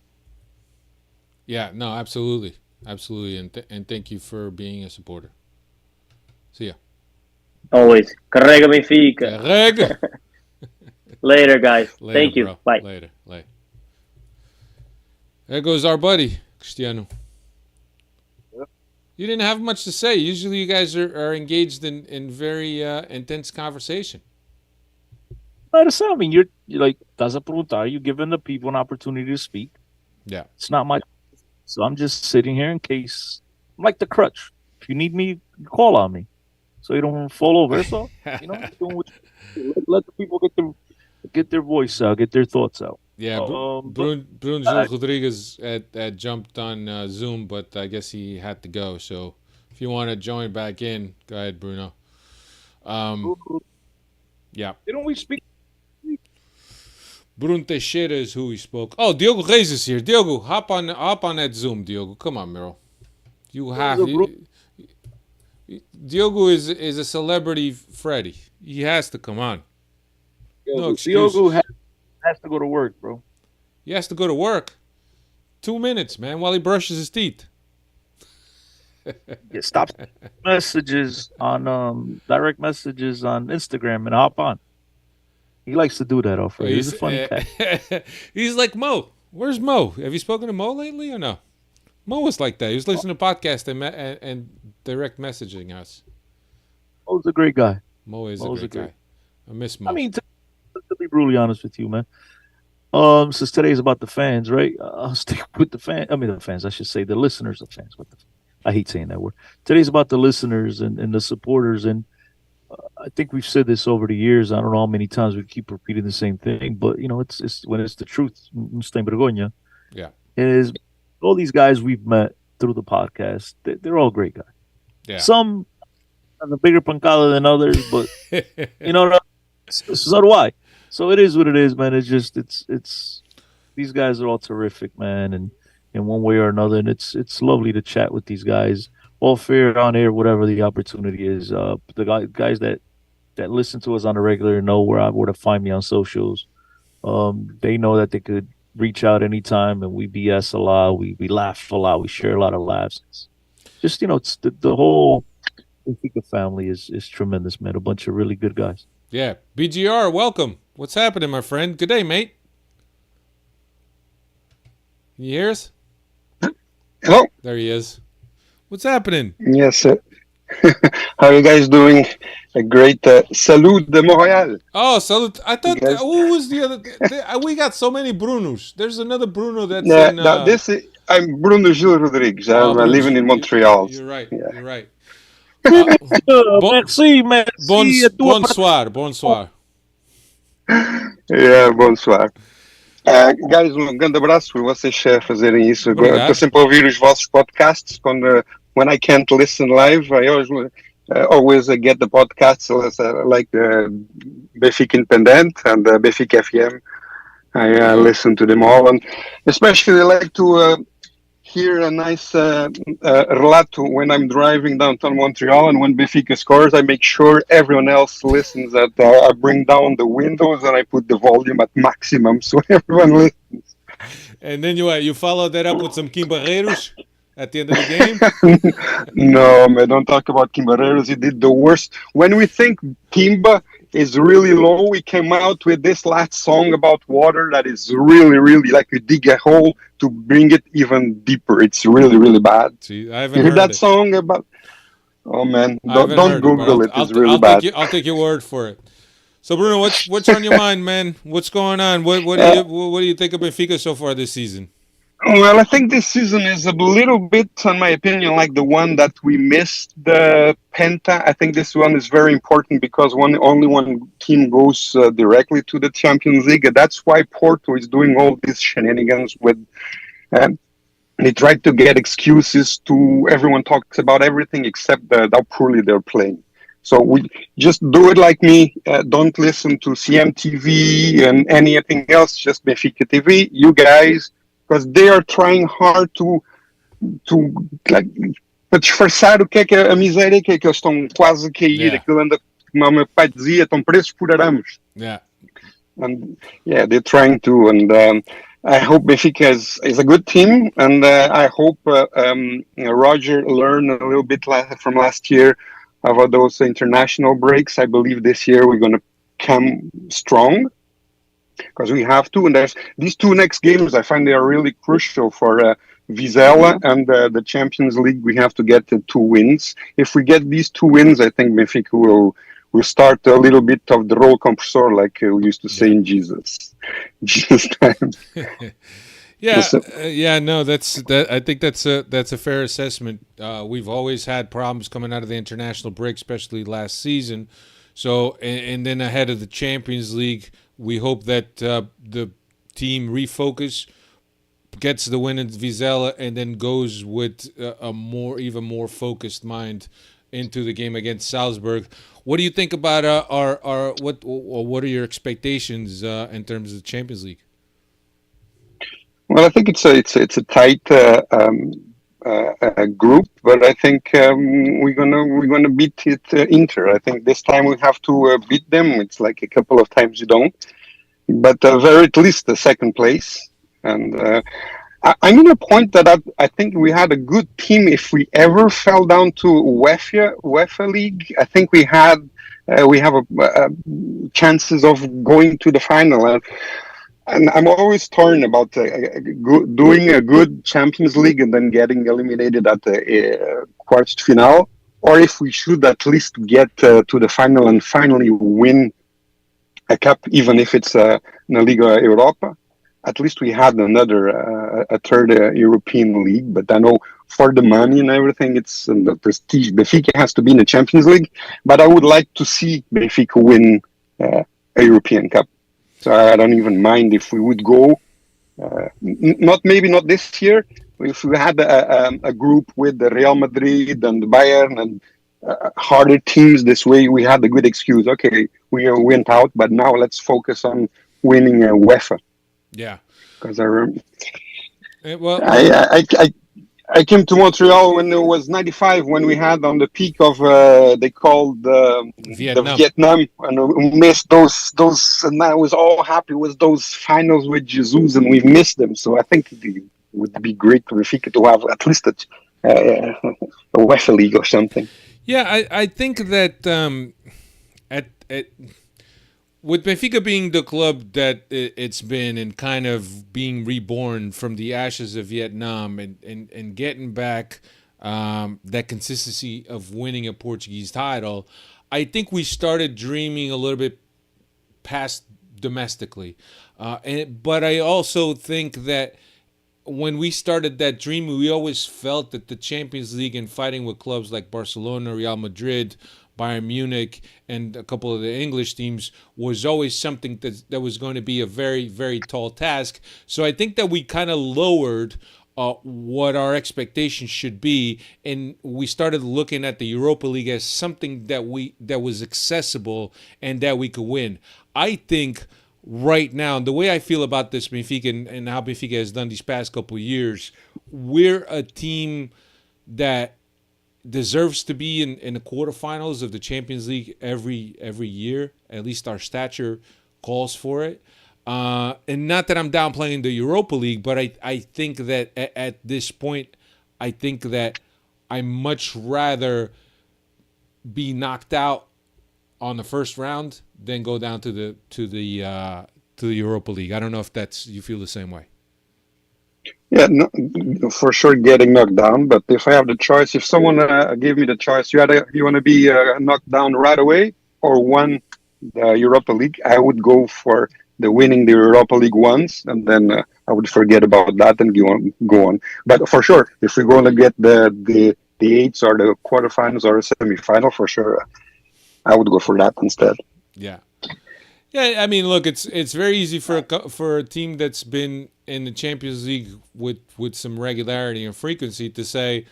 A: Yeah, no, absolutely, and thank you for being a supporter. See ya.
G: Always. Carrega Benfica.
A: Carrega.
G: Later, guys.
A: Later,
G: thank you.
A: Bro.
G: Bye.
A: Later. There goes our buddy, Cristiano. You didn't have much to say. Usually you guys are engaged in very intense conversation.
E: I mean, you're like, estás a perguntar, you're giving the people an opportunity to speak.
A: Yeah.
E: It's not my... So I'm just sitting here in case... I'm like the crutch. If you need me, call on me. So you don't fall over. So, let the people get their voice out, get their thoughts out.
A: Yeah, Bruno Rodriguez had jumped on Zoom, but I guess he had to go. So if you want to join back in, go ahead, Bruno. Yeah.
E: Didn't we speak?
A: Bruno Teixeira is who we spoke. Oh, Diogo Reis is here. Diogo, hop on that Zoom, Diogo. Come on, Miro. You have... Diogo is a celebrity Freddy. He has to come on. No excuses.
E: Diogo has to go to work, bro.
A: He has to go to work. 2 minutes, man, while he brushes his teeth.
E: Yeah, stop messages on direct messages on Instagram and hop on. He likes to do that, Alfred. He's a funny cat.
A: He's like Mo. Where's Mo? Have you spoken to Mo lately or no? Mo was like that. He was listening to podcasts and direct messaging us.
E: Mo's a great guy.
A: Mo is a great guy. I miss Mo.
E: I mean, to be brutally honest with you, man. Since today's about the fans, right? I'll stick with the fans. I mean, the fans. I should say the listeners of fans. I hate saying that word. Today's about the listeners and the supporters. And I think we've said this over the years. I don't know how many times we keep repeating the same thing, but it's when it's the truth.
A: Yeah.
E: Is all these guys we've met through the podcast. They're all great guys.
A: Yeah.
E: Some have a bigger pancada than others, but you know, so do I. So it is what it is, man. It's these guys are all terrific, man, and in one way or another, and it's lovely to chat with these guys. Off air, on air, whatever the opportunity is. Guys that listen to us on a regular know where to find me on socials. They know that they could reach out anytime, and we BS a lot. We laugh a lot. We share a lot of laughs. It's just it's the whole Benfica family is tremendous, man. A bunch of really good guys.
A: Yeah, BGR, welcome. What's happening, my friend? Good day, mate. Can you hear us?
H: Hello.
A: There he is. What's happening?
H: Yes. How are you guys doing? A great salute de Montréal.
A: Oh, salute. I thought,
H: guys-
A: who was the other? We got so many Brunos. There's another Bruno that's
H: Yeah,
A: in...
H: now I'm Bruno Gilles Rodrigues. I'm
A: Bruno
H: living in Montreal.
A: You're right.
H: Yeah.
A: You're right.
E: Merci, merci.
A: Bonsoir.
H: Yeah, bonsoir. Guys, grande abraço por vocês fazerem isso.
A: Obrigado.
H: Estou sempre a ouvir os vossos podcasts quando when I can't listen live. I always get the podcasts like Benfica Independent and Benfica FM. I listen to them all, and especially I like to hear a nice relato when I'm driving downtown Montreal, and when Benfica scores, I make sure everyone else listens. That I bring down the windows and I put the volume at maximum so everyone listens.
A: And then you follow that up with some Quimbarreiros at the end of the game?
H: No, man, don't talk about Quimbarreiros. He did the worst. When we think Quimba is really low, we came out with this last song about water that is really, really like you dig a hole to bring it even deeper. It's really, really bad.
A: See, I haven't
H: You
A: heard
H: heard that
A: it.
H: song about? Oh man,
A: I haven't
H: don't
A: heard
H: Google
A: but
H: it. It's really bad.
A: I'll take your word for it. So Bruno, what's on your mind, man? What's going on? What do you think of Benfica so far this season?
H: Well, I think this season is a little bit, in my opinion, like the one that we missed, the Penta. I think this one is very important because only one team goes directly to the Champions League. That's why Porto is doing all these shenanigans with. They try to get excuses to everyone talks about everything except how poorly they're playing. So we just do it like me. Don't listen to CMTV and anything else. Just Benfica TV. You guys. Because they are trying hard to para disfarçar o que é a miséria que eles estão quase a cair.
A: Yeah.
H: Aquilo anda, como o meu pai dizia, estão presos por arames.
A: Yeah.
H: And yeah, they're trying to. And I hope Benfica is a good team. And I hope Roger learned a little bit from last year about those international breaks. I believe this year we're going to come strong. Because we have to, and there's these two next games. I find they are really crucial for Vizela and the Champions League. We have to get the 2 wins. If we get these 2 wins, I think Benfica will start a little bit of the roll compressor, like we used to say in Jesus time.
A: Yeah, no, I think that's a fair assessment. We've always had problems coming out of the international break, especially last season. So, and then ahead of the Champions League, we hope that the team refocus, gets the win in Vizela, and then goes with even more focused mind into the game against Salzburg. What do you think about what are your expectations in terms of the Champions League?
H: Well, I think it's a tight group, but I think we're gonna beat it Inter. I think this time we have to beat them. It's like a couple of times you don't, but very at least the second place. And I'm in a point that I think we had a good team. If we ever fell down to UEFA League, I think we have chances of going to the final. And I'm always torn about doing a good Champions League and then getting eliminated at the quarters final, or if we should at least get to the final and finally win a cup, even if it's in the Liga Europa. At least we had a third European league. But I know for the money and everything, it's the prestige. Benfica has to be in the Champions League, but I would like to see Benfica win a European Cup. So I don't even mind if we would go, maybe not this year, if we had a group with the Real Madrid and Bayern and harder teams this way, we had a good excuse. Okay, we went out, but now let's focus on winning UEFA.
A: Yeah.
H: Because I remember,
A: Well,
H: I came to Montreal when it was '95, when we had on the peak of they called the Vietnam, and we missed those, and I was all happy with those finals with Jesus, and we missed them. So I think it would be great for Benfica to have at least a UEFA League or something.
A: Yeah, I think that at with Benfica being the club that it's been and kind of being reborn from the ashes of Vietnam and getting back that consistency of winning a Portuguese title, I think we started dreaming a little bit past domestically. But I also think that when we started that dream, we always felt that the Champions League and fighting with clubs like Barcelona, Real Madrid, Bayern Munich, and a couple of the English teams was always something that was going to be a very, very tall task. So I think that we kind of lowered what our expectations should be, and we started looking at the Europa League as something that was accessible and that we could win. I think right now, the way I feel about this Benfica and how Benfica has done these past couple of years, we're a team that deserves to be in the quarterfinals of the Champions League every year. At least our stature calls for it. And not that I'm downplaying the Europa League, but I think that at this point, I think that I much rather be knocked out on the first round than go down to the Europa League. I don't know if you feel the same way.
H: Yeah, no, for sure, getting knocked down. But if I have the choice, if someone gave me the choice, you want to be knocked down right away or win the Europa League, I would go for the winning the Europa League once, and then I would forget about that and go on. But for sure, if we're going to get the eights or the quarterfinals or a semifinal, for sure, I would go for that instead.
A: Yeah. Yeah, I mean, look, it's very easy for a team that's been in the Champions League with some regularity and frequency to say,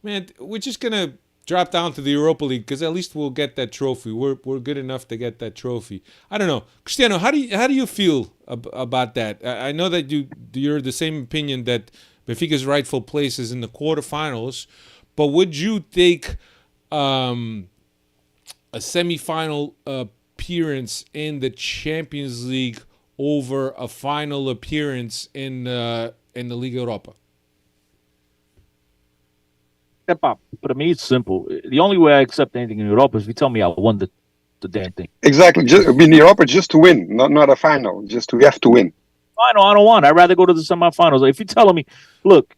A: man, we're just gonna drop down to the Europa League because at least we'll get that trophy. We're good enough to get that trophy. I don't know, Cristiano, how do you feel about that? I know that you're the same opinion that Benfica's rightful place is in the quarterfinals, but would you take a semifinal appearance in the Champions League over a final appearance in the Liga Europa?
E: But me, it's simple. The only way I accept anything in Europa is if you tell me I won the damn thing.
H: Exactly. In Europa, just to win, not a final. You have to win.
E: Final, I don't want. I'd rather go to the semifinals. If you're telling me, look,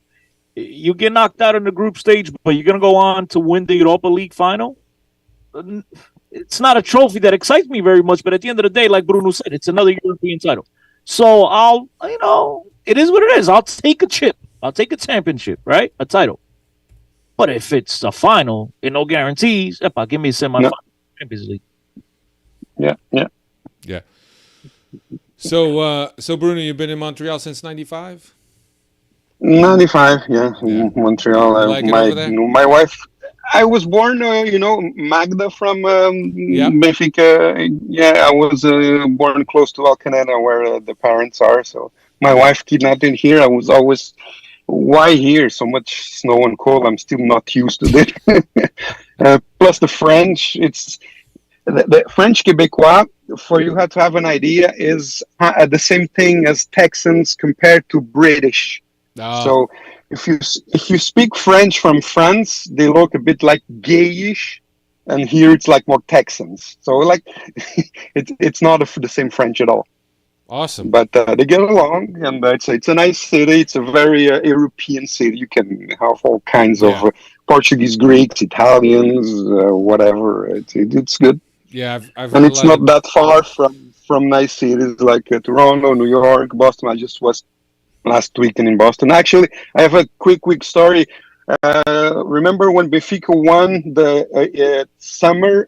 E: you get knocked out in the group stage, but you're going to go on to win the Europa League final, it's not a trophy that excites me very much. But at the end of the day, like Bruno said, it's another European title. So it is what it is. I'll take a chip. I'll take a championship, right? A title. But if it's a final and no guarantees, give me a semifinal Champions League.
A: Yeah. So Bruno, you've been in Montreal since '95.
H: 95, yeah. Montreal.
A: You like it over there?
H: My wife. I was born, Magda from Benfica. Yeah, I was born close to Alcanena, where the parents are. So my wife kidnapped in here. I was always, why here? So much snow and cold. I'm still not used to it. Plus the French. It's the French Quebecois. For you to have an idea, is the same thing as Texans compared to British.
A: Oh.
H: So if you speak French from France, they look a bit like gayish, and here it's like more Texans. So like it's not the same French at all.
A: Awesome.
H: But they get along, and it's a nice city. It's a very European city. You can have all kinds of Portuguese, Greeks, Italians, whatever. It's good.
A: Yeah, I've
H: and it's not that far from nice cities like Toronto, New York, Boston. I just was last weekend in Boston. Actually, I have a quick story. Remember when Benfica won the summer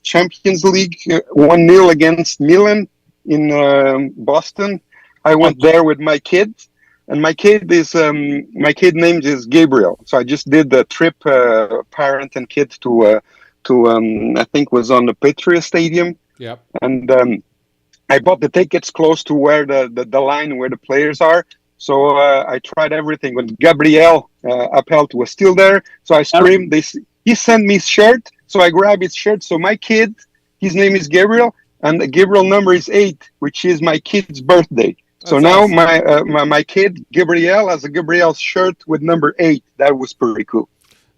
H: Champions League 1-0 against Milan in Boston? I went there with my kids, and my kid name is Gabriel. So I just did the trip, parent and kid to I think was on the Patriot Stadium,
A: Yep.
H: and I bought the tickets close to where the line where the players are. So I tried everything. When Gabriel Appelt was still there, so I screamed. He sent me his shirt, so I grabbed his shirt. So my kid, his name is Gabriel, and the Gabriel number is 8, which is my kid's birthday. So
A: That's
H: now
A: awesome.
H: my kid Gabriel has a Gabriel shirt with number 8. That was pretty cool.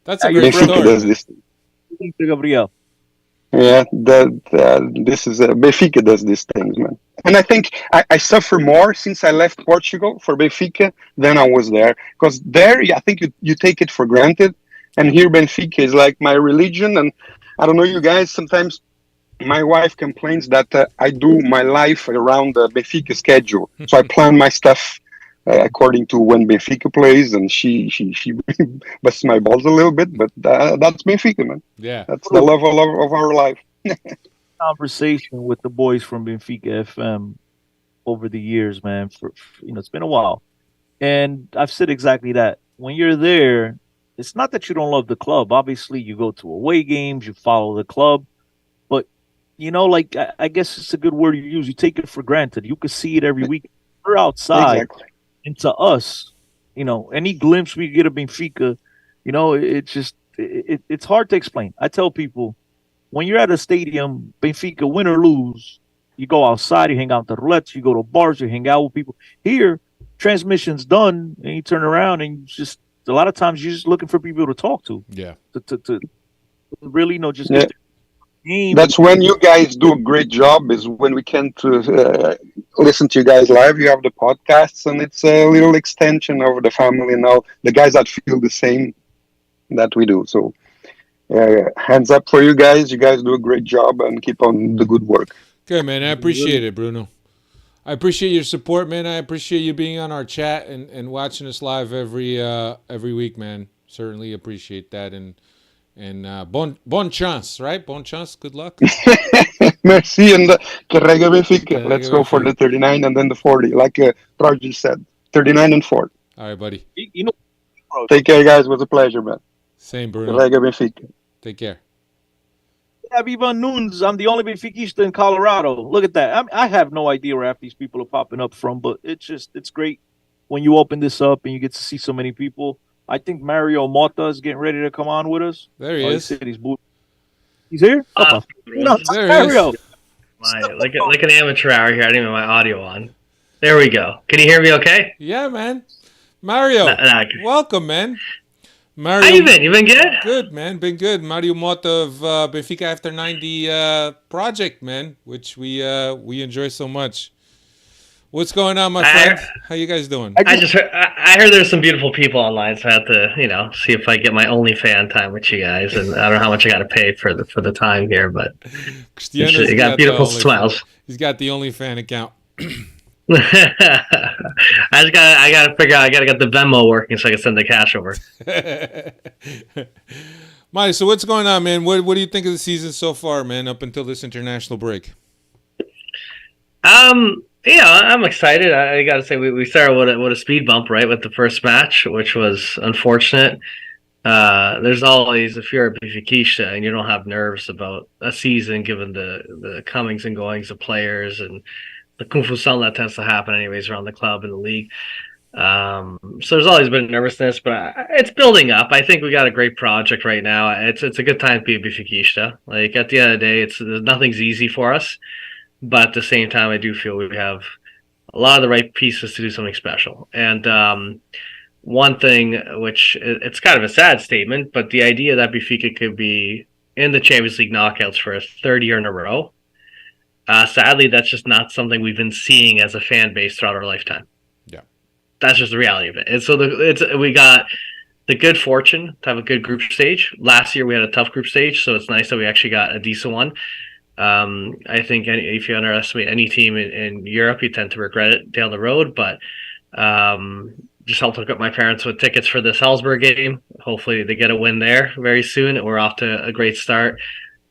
A: That's a great
H: Benfica
A: story,
H: does
A: man.
H: this.
E: Gabriel.
H: Yeah, this is Benfica does these things, man. And I think I suffer more since I left Portugal for Benfica than I was there. Because there, I think you take it for granted. And here, Benfica is like my religion. And I don't know, you guys, sometimes my wife complains that I do my life around the Benfica schedule. So I plan my stuff according to when Benfica plays. And she busts my balls a little bit. But that's Benfica, man.
A: Yeah.
H: That's the love of our life.
E: Conversation with the boys from Benfica FM over the years, man. For it's been a while, and I've said exactly that. When you're there, it's not that you don't love the club. Obviously, you go to away games, you follow the club, but like I guess it's a good word you use. You take it for granted. You can see it every week. We're outside,
H: Exactly.
E: and to us, any glimpse we get of Benfica, it's hard to explain. I tell people, when you're at a stadium, Benfica, win or lose, you go outside, you hang out at the roulettes, you go to bars, you hang out with people. Here, transmission's done, and you turn around, and a lot of times you're just looking for people to talk to.
A: Yeah.
E: To really, just
H: Yeah.
E: get the game.
H: That's when you guys do a great job, is when we can listen to you guys live. You have the podcasts, and it's a little extension of the family now. The guys that feel the same that we do. So hands up for you guys. You guys do a great job, and keep on the good work.
A: Good, man. I appreciate it, Bruno. I appreciate your support, man. I appreciate you being on our chat and watching us live every week, man. Certainly appreciate that. And bon chance, right? Bon chance. Good luck.
H: Merci, and carrega Benfica. Let's go for the 39 and then the 40, like Roger said. 39 and 40.
A: All right, buddy.
H: Take care, guys. It was a pleasure, man.
A: Same, Bruno.
H: Carrega Benfica.
A: Take care.
E: Yeah, Ivan Nunes. I'm the only Benfiquista in Colorado. Look at that. I have no idea where half these people are popping up from, but it's great when you open this up and you get to see so many people. I think Mario Mota is getting ready to come on with us.
A: There he is.
E: He's here?
A: There
E: Mario.
A: he is.
I: Like an amateur hour here. I didn't have my audio on. There we go. Can you hear me okay?
A: Yeah, man. Mario, welcome, man. Mario,
I: how you been? You been good?
A: Good, man. Been good. Mario Mota of Benfica After 90 project, man, which we enjoy so much. What's going on, my friend? How you guys doing?
I: I heard there's some beautiful people online, so I have to see if I get my OnlyFans time with you guys, and I don't know how much I got to pay for the time here, but you got beautiful smiles.
A: He's got the OnlyFans account.
I: I gotta figure out. I gotta get the Venmo working so I can send the cash over.
A: Mike, so what's going on, man? What do you think of the season so far, man? Up until this international break.
I: Yeah, I'm excited. I gotta say we started with a speed bump, right, with the first match, which was unfortunate. There's always, if you're a Benfica and you don't have nerves about a season, given the comings and goings of players and the confusion that tends to happen anyways around the club and the league. So there's always been nervousness, but it's building up. I think we got a great project right now. It's a good time to be a Benfica. Like, at the end of the day, nothing's easy for us, but at the same time, I do feel we have a lot of the right pieces to do something special. And one thing, which it's kind of a sad statement, but the idea that Benfica could be in the Champions League knockouts for a third year in a row, sadly, that's just not something we've been seeing as a fan base throughout our lifetime.
A: Yeah,
I: that's just the reality of it. And so we got the good fortune to have a good group stage. Last year we had a tough group stage, so it's nice that we actually got a decent one. I think if you underestimate any team in Europe, you tend to regret it down the road. But just helped hook up my parents with tickets for the Salzburg game. Hopefully they get a win there very soon. We're off to a great start.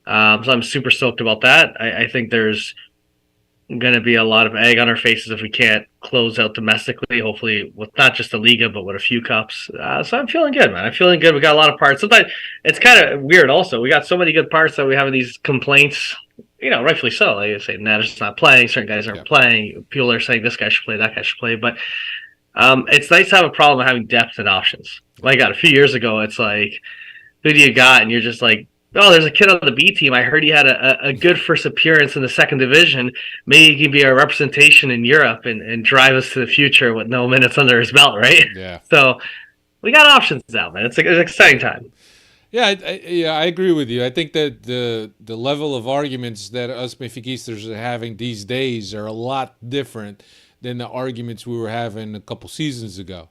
I: So I'm super stoked about that. I think there's going to be a lot of egg on our faces if we can't close out domestically, hopefully with not just the Liga, but with a few cups. So I'm feeling good, man. I'm feeling good. We got a lot of parts. Sometimes it's kind of weird also. We got so many good parts that we have these complaints, rightfully so. Like I say, Natter's not playing. Certain guys aren't playing. People are saying this guy should play, that guy should play. But it's nice to have a problem of having depth and options. Like a few years ago, it's like, who do you got? And you're just like, oh, there's a kid on the B team. I heard he had a good first appearance in the second division. Maybe he can be our representation in Europe and drive us to the future with no minutes under his belt, right?
A: Yeah.
I: So we got options now, man. It's an exciting time.
A: Yeah, I agree with you. I think that the level of arguments that us Benfiquistas are having these days are a lot different than the arguments we were having a couple seasons ago.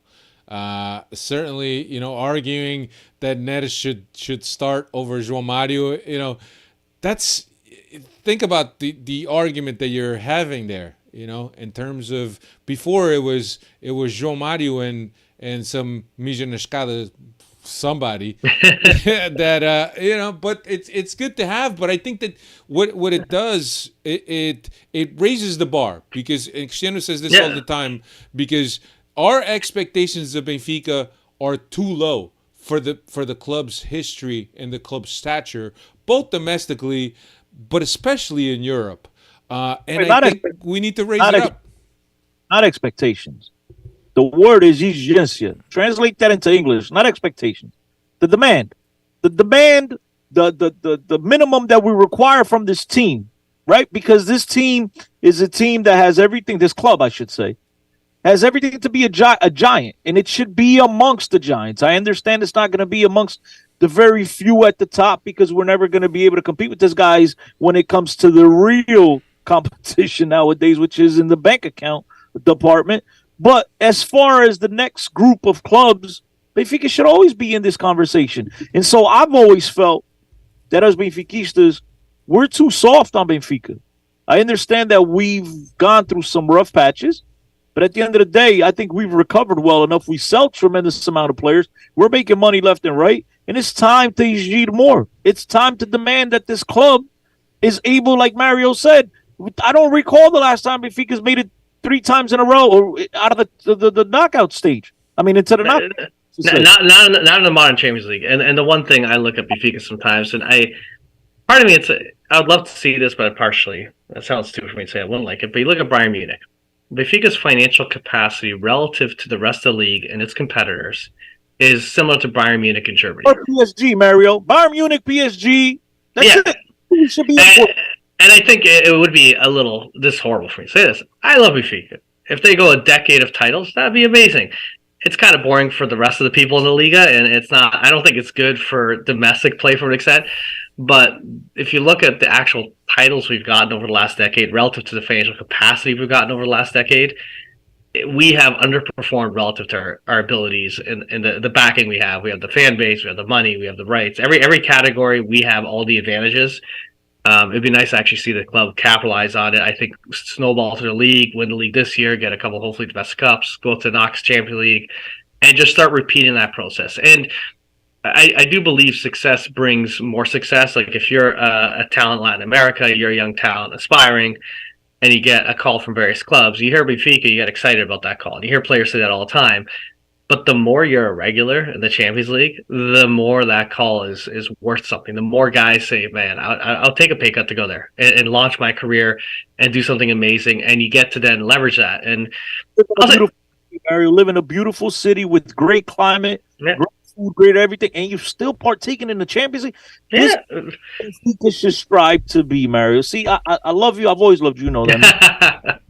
A: Certainly, arguing that Neres should start over João Mario, that's, think about the argument that you're having there, in terms of before it was João Mario and some Mija na Escada somebody that but it's good to have. But I think that what it does, it raises the bar, because Cristiano says this all the time, because our expectations of Benfica are too low for the club's history and the club's stature, both domestically, but especially in Europe. And I think we need to raise it up.
E: Not expectations. The word is exigência. Translate that into English. Not expectations. The demand. The minimum that we require from this team, right? Because this team is a team that has everything. This club, I should say, has everything to be a giant, and it should be amongst the giants. I understand it's not going to be amongst the very few at the top, because we're never going to be able to compete with these guys when it comes to the real competition nowadays, which is in the bank account department. But as far as the next group of clubs, Benfica should always be in this conversation. And so I've always felt that as Benfiquistas, we're too soft on Benfica. I understand that we've gone through some rough patches, but at the end of the day, I think we've recovered well enough. We sell tremendous amount of players. We're making money left and right, and it's time to exigir more. It's time to demand that this club is able, like Mario said. I don't recall the last time Benfica's made it 3 times in a row or out of the knockout stage. I mean, into the knockout.
I: Not in the modern Champions League. And the one thing I look at Benfica sometimes, and part of me, I would love to see this, but partially, that sounds stupid for me to say I wouldn't like it. But you look at Bayern Munich. Benfica's financial capacity relative to the rest of the league and its competitors is similar to Bayern Munich in Germany.
E: Or PSG, Mario. Bayern Munich, PSG. That's it. It should be
I: and I think it would be a little horrible for me to say this. I love Benfica. If they go a decade of titles, that'd be amazing. It's kind of boring for the rest of the people in the Liga, and it's not. I don't think it's good for domestic play for an extent. But if you look at the actual titles we've gotten over the last decade relative to the financial capacity we've gotten over the last decade, we have underperformed relative to our abilities and the backing we have. We have the fan base, we have the money, we have the rights. Every category, we have all the advantages. It'd be nice to actually see the club capitalize on it. I think snowball through the league, win the league this year, get a couple, hopefully, domestic cups, go to the Knox Champions League, and just start repeating that process. And I do believe success brings more success. Like if you're a talent in Latin America, you're a young talent aspiring, and you get a call from various clubs. You hear Benfica, you get excited about that call. And you hear players say that all the time. But the more you're a regular in the Champions League, the more that call is worth something. The more guys say, man, I'll take a pay cut to go there and launch my career and do something amazing. And you get to then leverage that. And
E: you live in a beautiful city with great climate, great food, great everything, and you're still partaking in the Champions League.
I: Yeah.
E: This should strive to be, Mario. See, I love you. I've always loved you, you know that.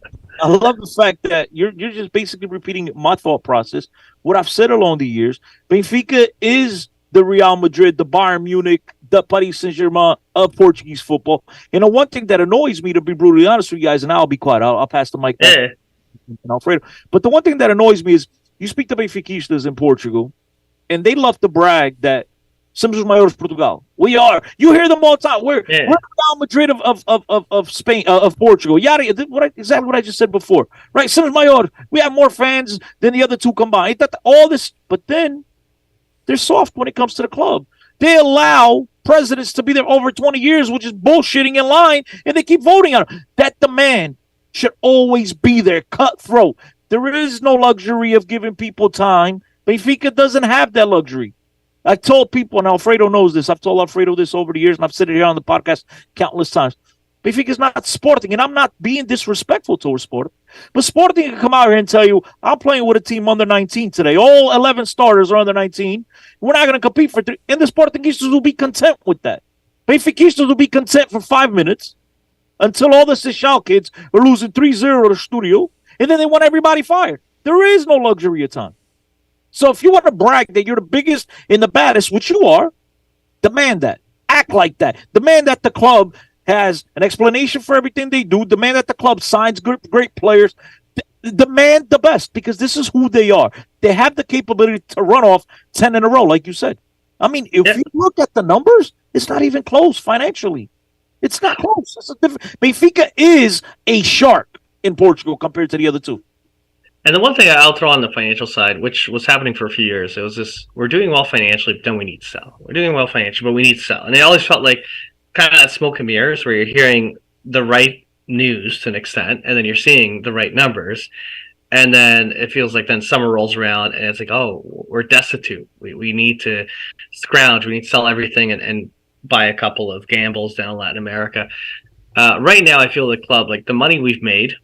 E: I love the fact that you're just basically repeating my thought process, what I've said along the years. Benfica is the Real Madrid, the Bayern Munich, the Paris Saint-Germain of Portuguese football. And the one thing that annoys me, to be brutally honest with you guys, and I'll be quiet, I'll pass the mic back to Alfredo. But the one thing that annoys me is you speak to Benfiquistas in Portugal, and they love to brag that somos os maiores Portugal. We are. You hear them all the time. We're the Real Madrid of Spain, of Portugal. Exactly what I just said before. Right? Somos maior. We have more fans than the other two combined. All this, but then they're soft when it comes to the club. They allow presidents to be there over 20 years, which is bullshitting in line, and they keep voting on it. That demand should always be there, cutthroat. There is no luxury of giving people time. Benfica doesn't have that luxury. I told people, and Alfredo knows this. I've told Alfredo this over the years, and I've said it here on the podcast countless times. Benfica is not Sporting, and I'm not being disrespectful towards Sporting. But Sporting can come out here and tell you, I'm playing with a team under 19 today. All 11 starters are under 19. We're not going to compete for 3. And the Sportingistas will be content with that. Benfiquistas will be content for 5 minutes until all the Seixal kids are losing 3-0 to the studio, and then they want everybody fired. There is no luxury of time. So if you want to brag that you're the biggest and the baddest, which you are, demand that. Act like that. Demand that the club has an explanation for everything they do. Demand that the club signs great players. Demand the best, because this is who they are. They have the capability to run off 10 in a row, like you said. I mean, if you look at the numbers, it's not even close financially. It's not close. It's a different. Benfica is a shark in Portugal compared to the other two.
I: And the one thing I'll throw on the financial side, which was happening for a few years, it was this: we're doing well financially, but then we need to sell. We're doing well financially, but we need to sell. And it always felt like kind of that smoke and mirrors, where you're hearing the right news to an extent, and then you're seeing the right numbers. And then it feels like then summer rolls around, and it's like, oh, we're destitute. We need to scrounge. We need to sell everything and buy a couple of gambles down in Latin America. Right now, I feel the club, like the money we've made,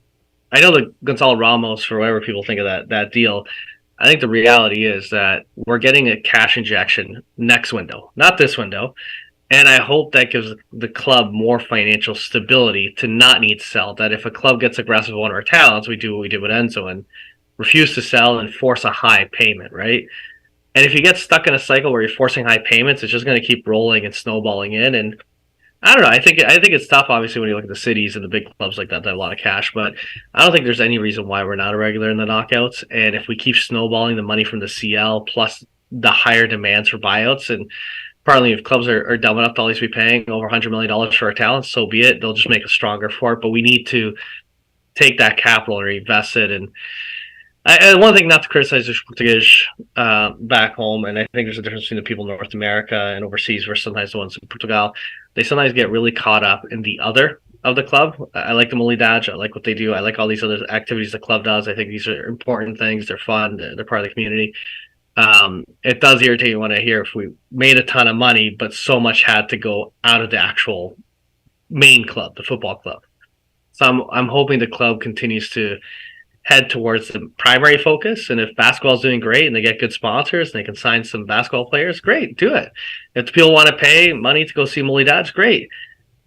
I: I know that Gonzalo Ramos, for whatever people think of that deal, I think the reality is that we're getting a cash injection next window, not this window. And I hope that gives the club more financial stability to not need to sell. That if a club gets aggressive with one of our talents, we do what we did with Enzo and refuse to sell and force a high payment, right? And if you get stuck in a cycle where you're forcing high payments, it's just going to keep rolling and snowballing in. And I don't know. I think it's tough, obviously, when you look at the cities and the big clubs like that have a lot of cash. But I don't think there's any reason why we're not a regular in the knockouts. And if we keep snowballing the money from the CL plus the higher demands for buyouts, and partly if clubs are dumb enough to always be paying over $100 million for our talents, so be it. They'll just make us stronger for it. But we need to take that capital and reinvest it. And one thing not to criticize is Portuguese back home, and I think there's a difference between the people in North America and overseas versus sometimes the ones in Portugal. They sometimes get really caught up in the other of the club. I like the Molidade. I like what they do. I like all these other activities the club does. I think these are important things. They're fun. They're part of the community. It does irritate you when I hear if we made a ton of money, but so much had to go out of the actual main club, the football club. So I'm hoping the club continues to head towards the primary focus. And if basketball is doing great and they get good sponsors and they can sign some basketball players, great, do it. If people want to pay money to go see Molidade, great.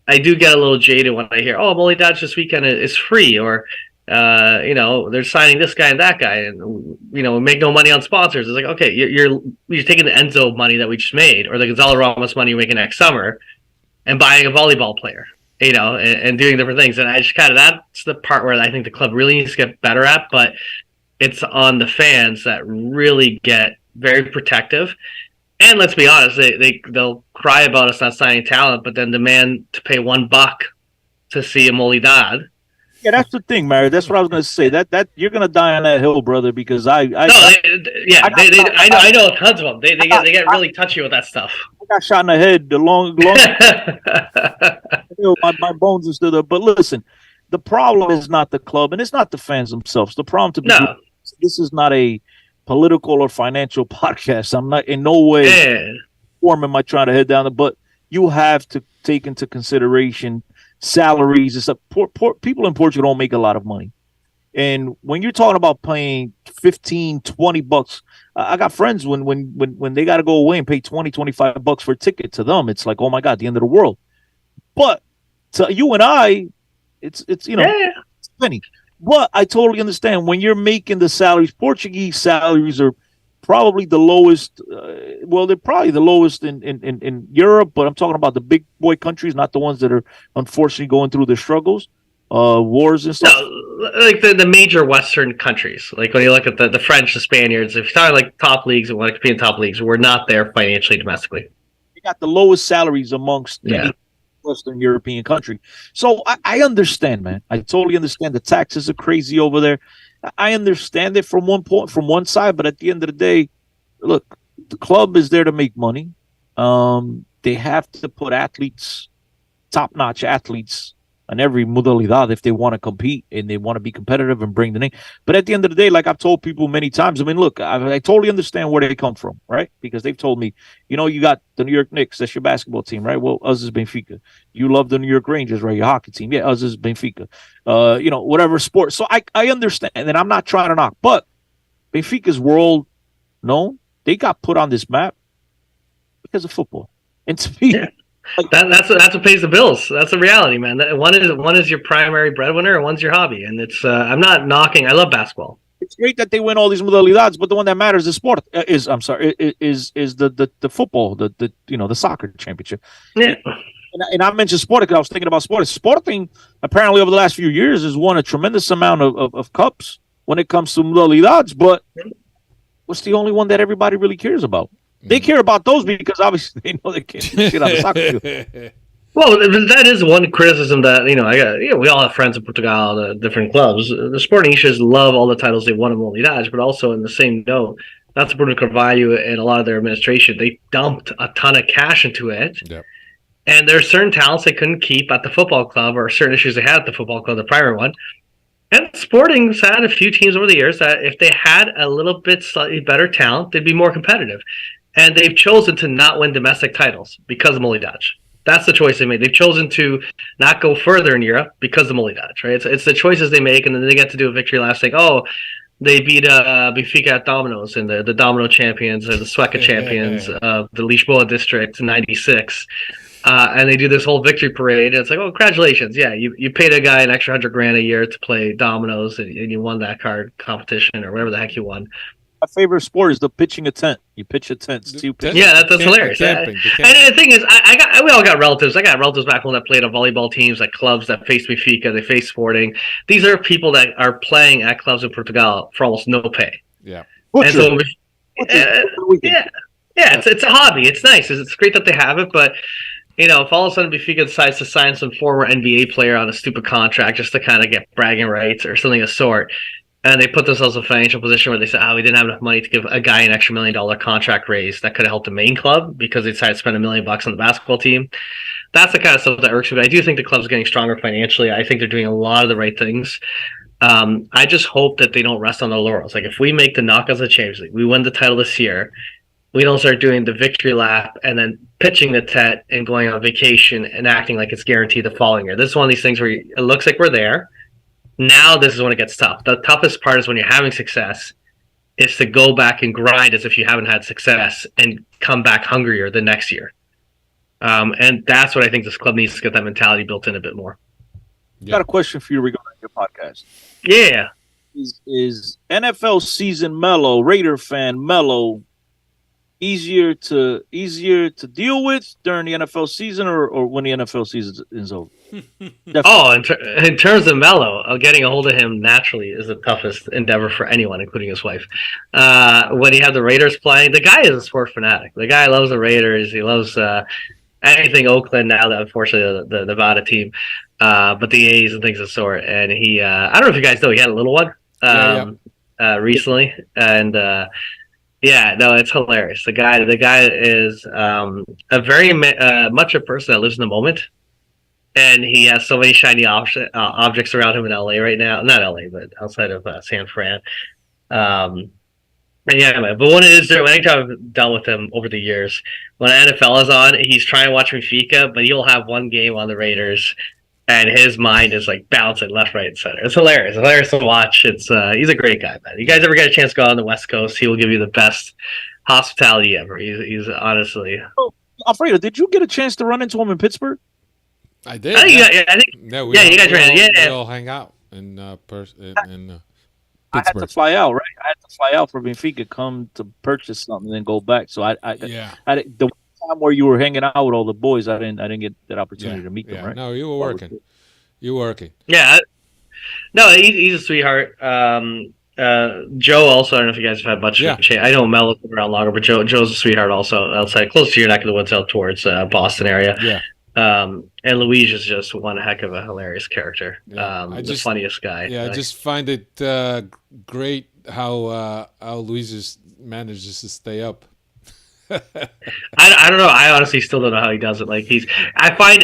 I: I do get a little jaded when I hear, oh, Molidade this weekend is free, or they're signing this guy and that guy, and make no money on sponsors. It's like, okay, you're taking the Enzo money that we just made, or the Gonzalo Ramos money you're making next summer, and buying a volleyball player, and doing different things. And I just that's the part where I think the club really needs to get better at. But it's on the fans that really get very protective. And let's be honest, they'll cry about us not signing talent, but then demand to pay $1 to see a Molidade.
E: Yeah, that's the thing, Mary. That's what I was going to say. That you're going to die on that hill, brother, because I
I: know tons of them. They get really touchy with that stuff.
E: I got shot in the head the long my bones are still there. But listen, the problem is not the club, and it's not the fans themselves. The problem this is not a political or financial podcast. I'm not in no way am I trying to head down but you have to take into consideration salaries and stuff. People in Portugal don't make a lot of money. And when you're talking about paying $15-$20, I got friends when they got to go away and pay $20-$25 for a ticket, to them, it's like, oh my God, the end of the world. But to you and I, it's it's penny. But I totally understand when you're making the salaries. Portuguese salaries are probably the lowest. They're probably the lowest in Europe, but I'm talking about the big boy countries, not the ones that are unfortunately going through the struggles, wars and stuff.
I: No, like the major Western countries. Like when you look at the French, the Spaniards, if you're talking like top leagues and want to compete in top leagues, we're not there financially domestically.
E: They got the lowest salaries amongst any Western European country. So I understand, man. I totally understand. The taxes are crazy over there. I understand it from one side, but at the end of the day, look, the club is there to make money. They have to put athletes, top-notch athletes, on every modalidad if they want to compete and they want to be competitive and bring the name. But at the end of the day, like I've told people many times, I mean, look, I totally understand where they come from, right? Because they've told me, you got the New York Knicks, that's your basketball team, right? Well, us is Benfica. You love the New York Rangers, right? Your hockey team. Yeah, us is Benfica. Whatever sport. So I understand, and I'm not trying to knock, but Benfica's world known. They got put on this map because of football. And to me,
I: that's what pays the bills. That's the reality, man. One is your primary breadwinner, and one's your hobby. And it's I'm not knocking. I love basketball.
E: It's great that they win all these modalidades, but the one that matters is sport. Is the football, the soccer championship.
I: Yeah.
E: And I mentioned sport because I was thinking about sport. Sporting apparently over the last few years has won a tremendous amount of cups when it comes to modalidades, but what's the only one that everybody really cares about? They care about those because obviously they know they can't do shit on the soccer field.
I: Well, that is one criticism that we all have friends in Portugal, the different clubs. The Sportingistas love all the titles they won in Modalidades, but also in the same note, that's Bruno Carvalho and a lot of their administration. They dumped a ton of cash into it.
A: Yep.
I: And there are certain talents they couldn't keep at the football club, or certain issues they had at the football club, the primary one. And Sporting's had a few teams over the years that if they had a little bit slightly better talent, they'd be more competitive. And they've chosen to not win domestic titles because of Modalidades. That's the choice they made. They've chosen to not go further in Europe because of Modalidades, right? It's the choices they make, and then they get to do a victory last thing. Oh, they beat Benfica at Dominoes, and the Domino champions, or the Sueca champions of the Lisboa district, 96. And they do this whole victory parade. And it's like, oh, congratulations. Yeah, you paid a guy an extra $100,000 a year to play dominoes, and you won that card competition or whatever the heck you won.
E: My favorite sport is the pitching a tent. You pitch a tent.
I: Yeah, that's hilarious. And the thing is, we all got relatives. I got relatives back home that played on volleyball teams, like clubs that face Benfica, they face Sporting. These are people that are playing at clubs in Portugal for almost no pay.
A: Yeah.
I: And so, it's a hobby. It's nice. It's great that they have it, but if all of a sudden Benfica decides to sign some former NBA player on a stupid contract just to kind of get bragging rights or something of the sort, and they put themselves in a financial position where they say, we didn't have enough money to give a guy an extra $1 million contract raise that could have helped the main club because they decided to spend $1 million on the basketball team. That's the kind of stuff that irks me. I do think the club's getting stronger financially. I think they're doing a lot of the right things. I just hope that they don't rest on their laurels. Like, if we make the knockouts of the Champions League, we win the title this year, we don't start doing the victory lap and then pitching the tet and going on vacation and acting like it's guaranteed the following year. This is one of these things where it looks like we're there. Now this is when it gets tough. The toughest part is when you're having success is to go back and grind as if you haven't had success and come back hungrier the next year. And that's what I think this club needs to get that mentality built in a bit more.
E: Yeah. Got a question for you regarding your podcast.
I: Yeah.
E: Is NFL season mellow, Raider fan mellow, easier to deal with during the NFL season or when the NFL season is over?
I: In terms of Melo, getting a hold of him naturally is the toughest endeavor for anyone, including his wife. When you have the Raiders playing, the guy is a sport fanatic. The guy loves the Raiders. He loves anything Oakland now, that unfortunately the Nevada team, but the A's and things of the sort. And he, I don't know if you guys know, he had a little one recently, and it's hilarious. The guy is a very much a person that lives in the moment, and he has so many shiny objects around him in LA right now. Not LA, but outside of San Fran. But when it is, anytime I've dealt with him over the years, when NFL is on, he's trying to watch Benfica, but he'll have one game on the Raiders, and his mind is like bouncing left, right, and center. It's hilarious. It's hilarious to watch. It's he's a great guy, man. You guys ever get a chance to go on the West Coast, he will give you the best hospitality ever. He's honestly.
E: Oh, Alfredo, did you get a chance to run into him in Pittsburgh?
A: I did.
I: You guys ran.
A: We all hang out in Pittsburgh.
E: I had to fly out, right? I had to fly out for Benfica, come to purchase something, and then go back. So the time where you were hanging out with all the boys, I didn't get that opportunity to meet them. Right?
A: No, you were working.
I: Yeah. No, he's a sweetheart. Joe also, I don't know if you guys have had much chance. I know Melo's been around longer, but Joe's a sweetheart also, outside, close to your neck of the woods, out towards Boston area.
A: Yeah.
I: And Luis is just one heck of a hilarious character. The funniest guy.
A: Yeah, I just find it great how Luis manages to stay up.
I: I don't know. I honestly still don't know how he does it. Like I find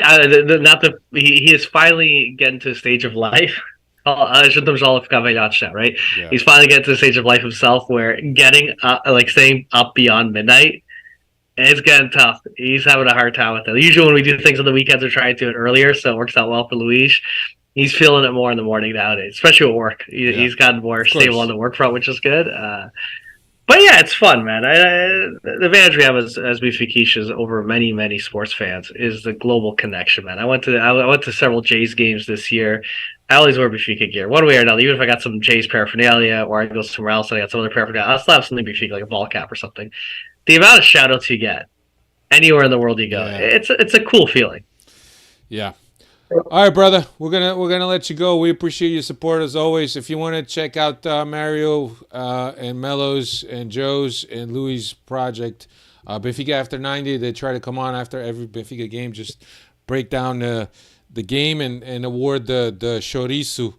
I: not that he is finally getting to a stage of life. Żebym right?
A: Yeah.
I: He's finally getting to the stage of life himself where getting like staying up beyond midnight, it's getting tough. He's having a hard time with it. Usually when we do things on the weekends, we're trying to do it earlier, so it works out well for Luis. He's feeling it more in the morning nowadays, especially at work. He's gotten more stable on the work front, which is good. But yeah, it's fun, man. The advantage we have as Benfica over many sports fans is the global connection, man. I went to several Jays games this year. I always wear Benfica gear, one way or another. Even if I got some Jays paraphernalia, or I go somewhere else and I got some other paraphernalia, I'll still have something Benfica, like a ball cap or something. The amount of shout outs you get anywhere in the world you go, it's a cool feeling.
A: Yeah. All right, brother. We're gonna let you go. We appreciate your support as always. If you want to check out Mario and Melo's and Joe's and Louis' project, Benfica After 90, they try to come on after every Benfica game, just break down the game and award the chorizo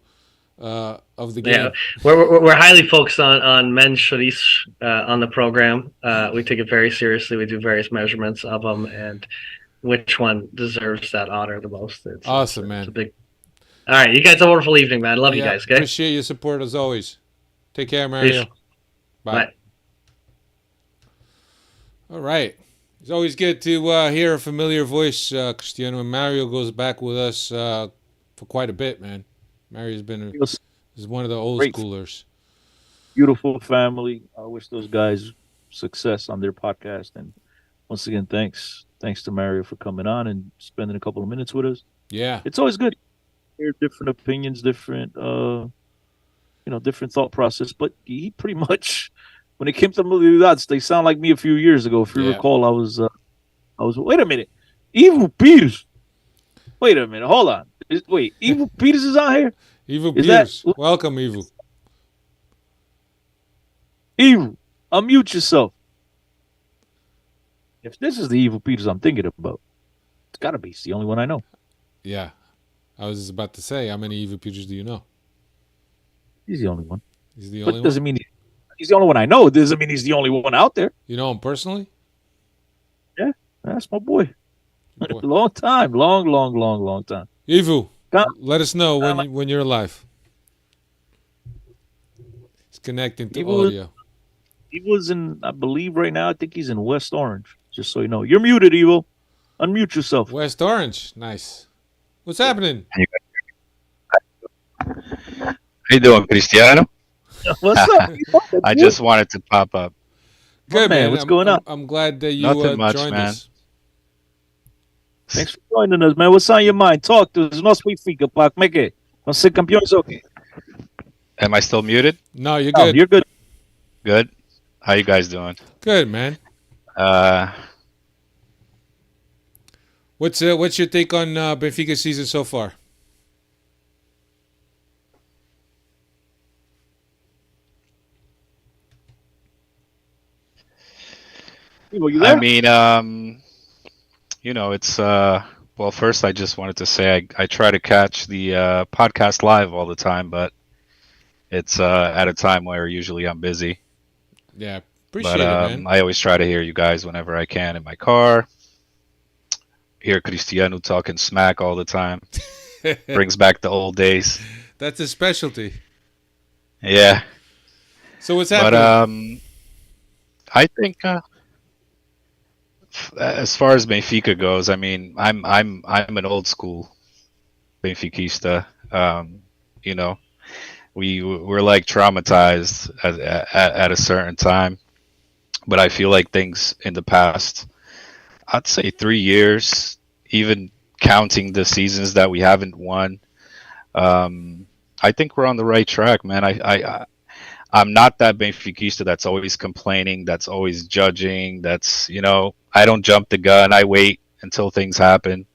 A: of the game.
I: Yeah, we're highly focused on men's chorizo on the program. We take it very seriously. We do various measurements of them and which one deserves that honor the most.
A: Awesome, man.
I: It's a big... All right, you guys have a wonderful evening, man. Love you guys. Okay,
A: appreciate your support as always. Take care, Mario.
I: Peace.
A: Bye. All right. It's always good to hear a familiar voice, Cristiano. And Mario goes back with us for quite a bit, man. Mario's been is one of the old schoolers.
E: Beautiful family. I wish those guys success on their podcast. And once again, thanks to Mario for coming on and spending a couple of minutes with us.
A: Yeah,
E: it's always good to hear different opinions, different different thought process. But he pretty much, when it came to Movilidades, they sound like me a few years ago. If you recall, I was wait a minute, Evil Peters. Wait a minute, hold on. Wait, Evil Peters is out here.
A: Evil Peters, welcome, Evil.
E: Evil, unmute yourself. If this is the Evil Peters I'm thinking about, it's got to be. It's the only one I know.
A: Yeah. I was about to say, how many Evil Peters do you know?
E: He's the only one.
A: He's the only one?
E: But doesn't mean he's the only one I know. It doesn't mean he's the only one out there.
A: You know him personally?
E: Yeah, that's my boy. Long time. Long time.
A: Evil, let us know when you're alive. He's connecting to audio.
E: He was in, I believe right now, I think he's in West Orange. Just so you know. You're muted, Evil. Unmute yourself.
A: West Orange. Nice. What's happening?
J: How you doing, Cristiano?
E: What's up?
J: I just wanted to pop up.
A: Good, man.
E: What's going on?
A: I'm glad that you
J: Nothing much,
A: joined
J: man.
A: us.
E: Thanks for joining us, man. What's on your mind? Talk to us. Nós Benfica, pá. Como é que é? Nós ser campeões ou quê?
J: Am I still muted?
A: No, you're good.
E: You're good.
J: Good. How you guys doing?
A: Good, man. What's your take on Benfica season so far?
J: I mean, it's well, first I just wanted to say I try to catch the podcast live all the time, but it's at a time where usually I'm busy.
A: Yeah, appreciate it, man.
J: I always try to hear you guys whenever I can in my car. Hear Cristiano talking smack all the time. Brings back the old days.
A: That's his specialty.
J: Yeah.
A: So what's happening?
J: But I think as far as Benfica goes, I mean, I'm an old school Benfiquista. We're like traumatized at a certain time, but I feel like things in the past, I'd say 3 years, even counting the seasons that we haven't won, I think we're on the right track, man. I'm not that Benfiquista that's always complaining, that's always judging, that's, I don't jump the gun. I wait until things happen.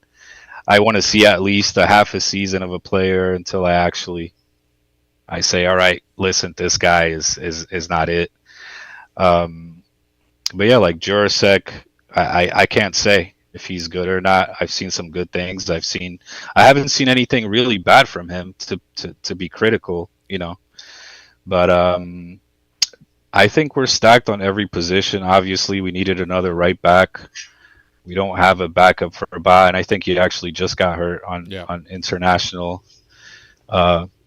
J: I want to see at least a half a season of a player until I say, all right, listen, this guy is not it. But yeah, like Jurasek, I can't say if he's good or not. I've seen some good things. I haven't seen anything really bad from him to be critical, But I think we're stacked on every position. Obviously, we needed another right back. We don't have a backup for Ba, and I think he actually just got hurt on international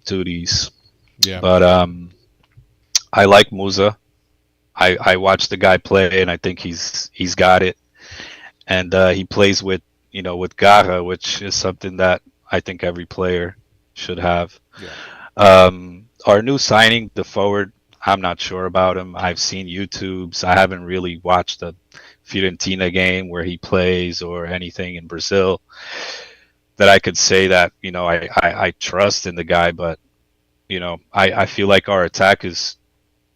J: duties.
A: Yeah.
J: But I like Musa. I watched the guy play, and I think he's got it. And he plays with with Gaga, which is something that I think every player should have.
A: Yeah.
J: Our new signing, the forward, I'm not sure about him. I've seen YouTubes. I haven't really watched the Fiorentina game where he plays or anything in Brazil that I could say that I trust in the guy. But I feel like our attack is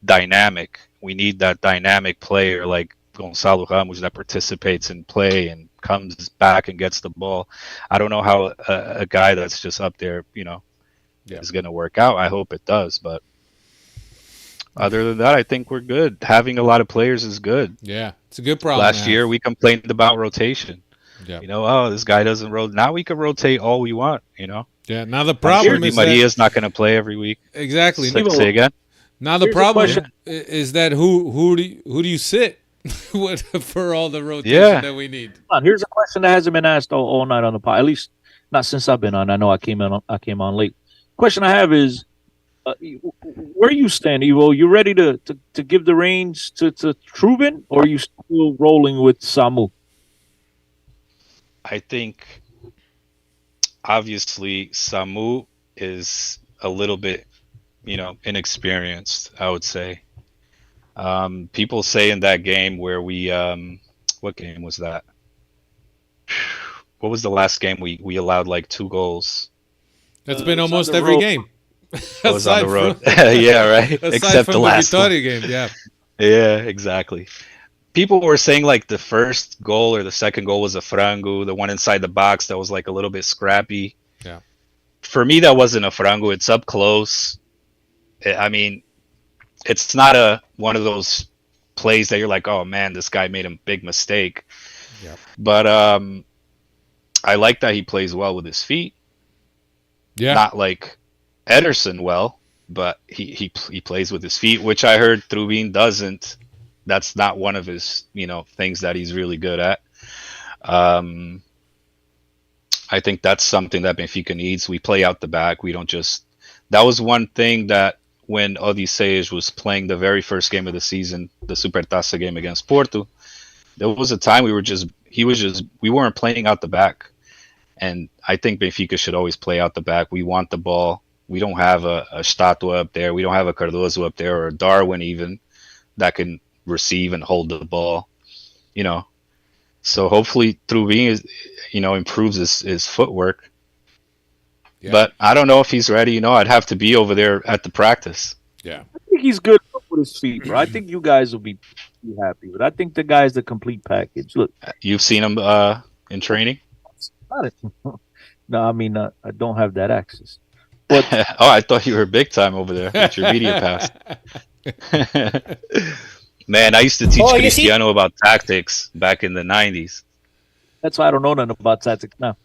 J: dynamic. We need that dynamic player like Gonzalo Ramos that participates in play and comes back and gets the ball. I don't know how a guy that's just up there, is going to work out. I hope it does, but other than that, I think we're good. Having a lot of players is good.
A: Yeah, it's a good problem.
J: Last year we complained about rotation.
A: Yeah.
J: Oh, this guy doesn't rotate. Now we can rotate all we want.
A: Yeah. Now the problem is
J: Maria's not going to play every week.
A: Exactly.
J: Say again.
A: Now the problem is that who do you sit for all the rotation that we need?
E: Here's a question that hasn't been asked all night on the pod. At least not since I've been on. I know I came on late. Question I have is, where you stand, Ivo? You ready to give the reins to Trubin, or are you still rolling with Samu?
J: I think obviously Samu is a little bit, inexperienced, I would say. People say in that game where we, what game was that? What was the last game we allowed like 2 goals?
A: That's been almost every game.
J: I was on the road. Yeah, right. Except the last
A: game. Yeah.
J: Yeah, exactly. People were saying like the first goal or the second goal was a frango. The one inside the box that was like a little bit scrappy.
A: Yeah.
J: For me, that wasn't a frango. It's up close. I mean, it's not one of those plays that you're like, oh man, this guy made a big mistake.
A: Yeah.
J: But I like that he plays well with his feet.
A: Yeah.
J: Not like Ederson well, but he plays with his feet, which I heard Trubin doesn't. That's not one of his things that he's really good at. I think that's something that Benfica needs. We play out the back. We don't just. That was one thing that when Odysseus was playing the very first game of the season, the Supertaça game against Porto, there was a time we weren't playing out the back. And I think Benfica should always play out the back. We want the ball. We don't have a Statua up there. We don't have a Cardozo up there or a Darwin even that can receive and hold the ball. So hopefully Trubin improves his footwork. Yeah. But I don't know if he's ready. I'd have to be over there at the practice.
A: Yeah.
E: I think he's good with his feet, bro. I think you guys will be happy. But I think the guy's the complete package. Look.
J: You've seen him in training?
E: No, I mean, I don't have that access. But
J: oh, I thought you were big time over there with your media pass. Man, I used to teach Cristiano about tactics back in the 90s.
E: That's why I don't know nothing about tactics now.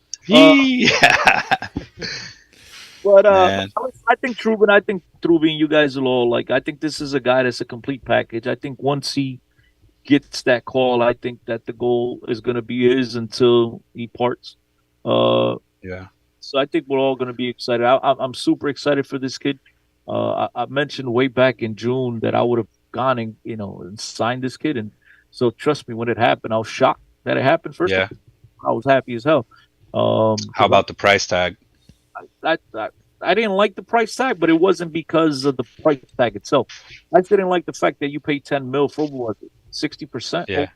E: But I think Trubin, you guys will all I think this is a guy that's a complete package. I think once he gets that call, I think that the goal is going to be his until he parts.
J: Yeah.
E: So I think we're all going to be excited. I'm super excited for this kid. I mentioned way back in June that I would have gone and signed this kid, and so trust me, when it happened, I was shocked that it happened. First, I was happy as hell.
J: How about the price tag?
E: I didn't like the price tag, but it wasn't because of the price tag itself. I didn't like the fact that you paid 10 mil for 60%.
J: Yeah,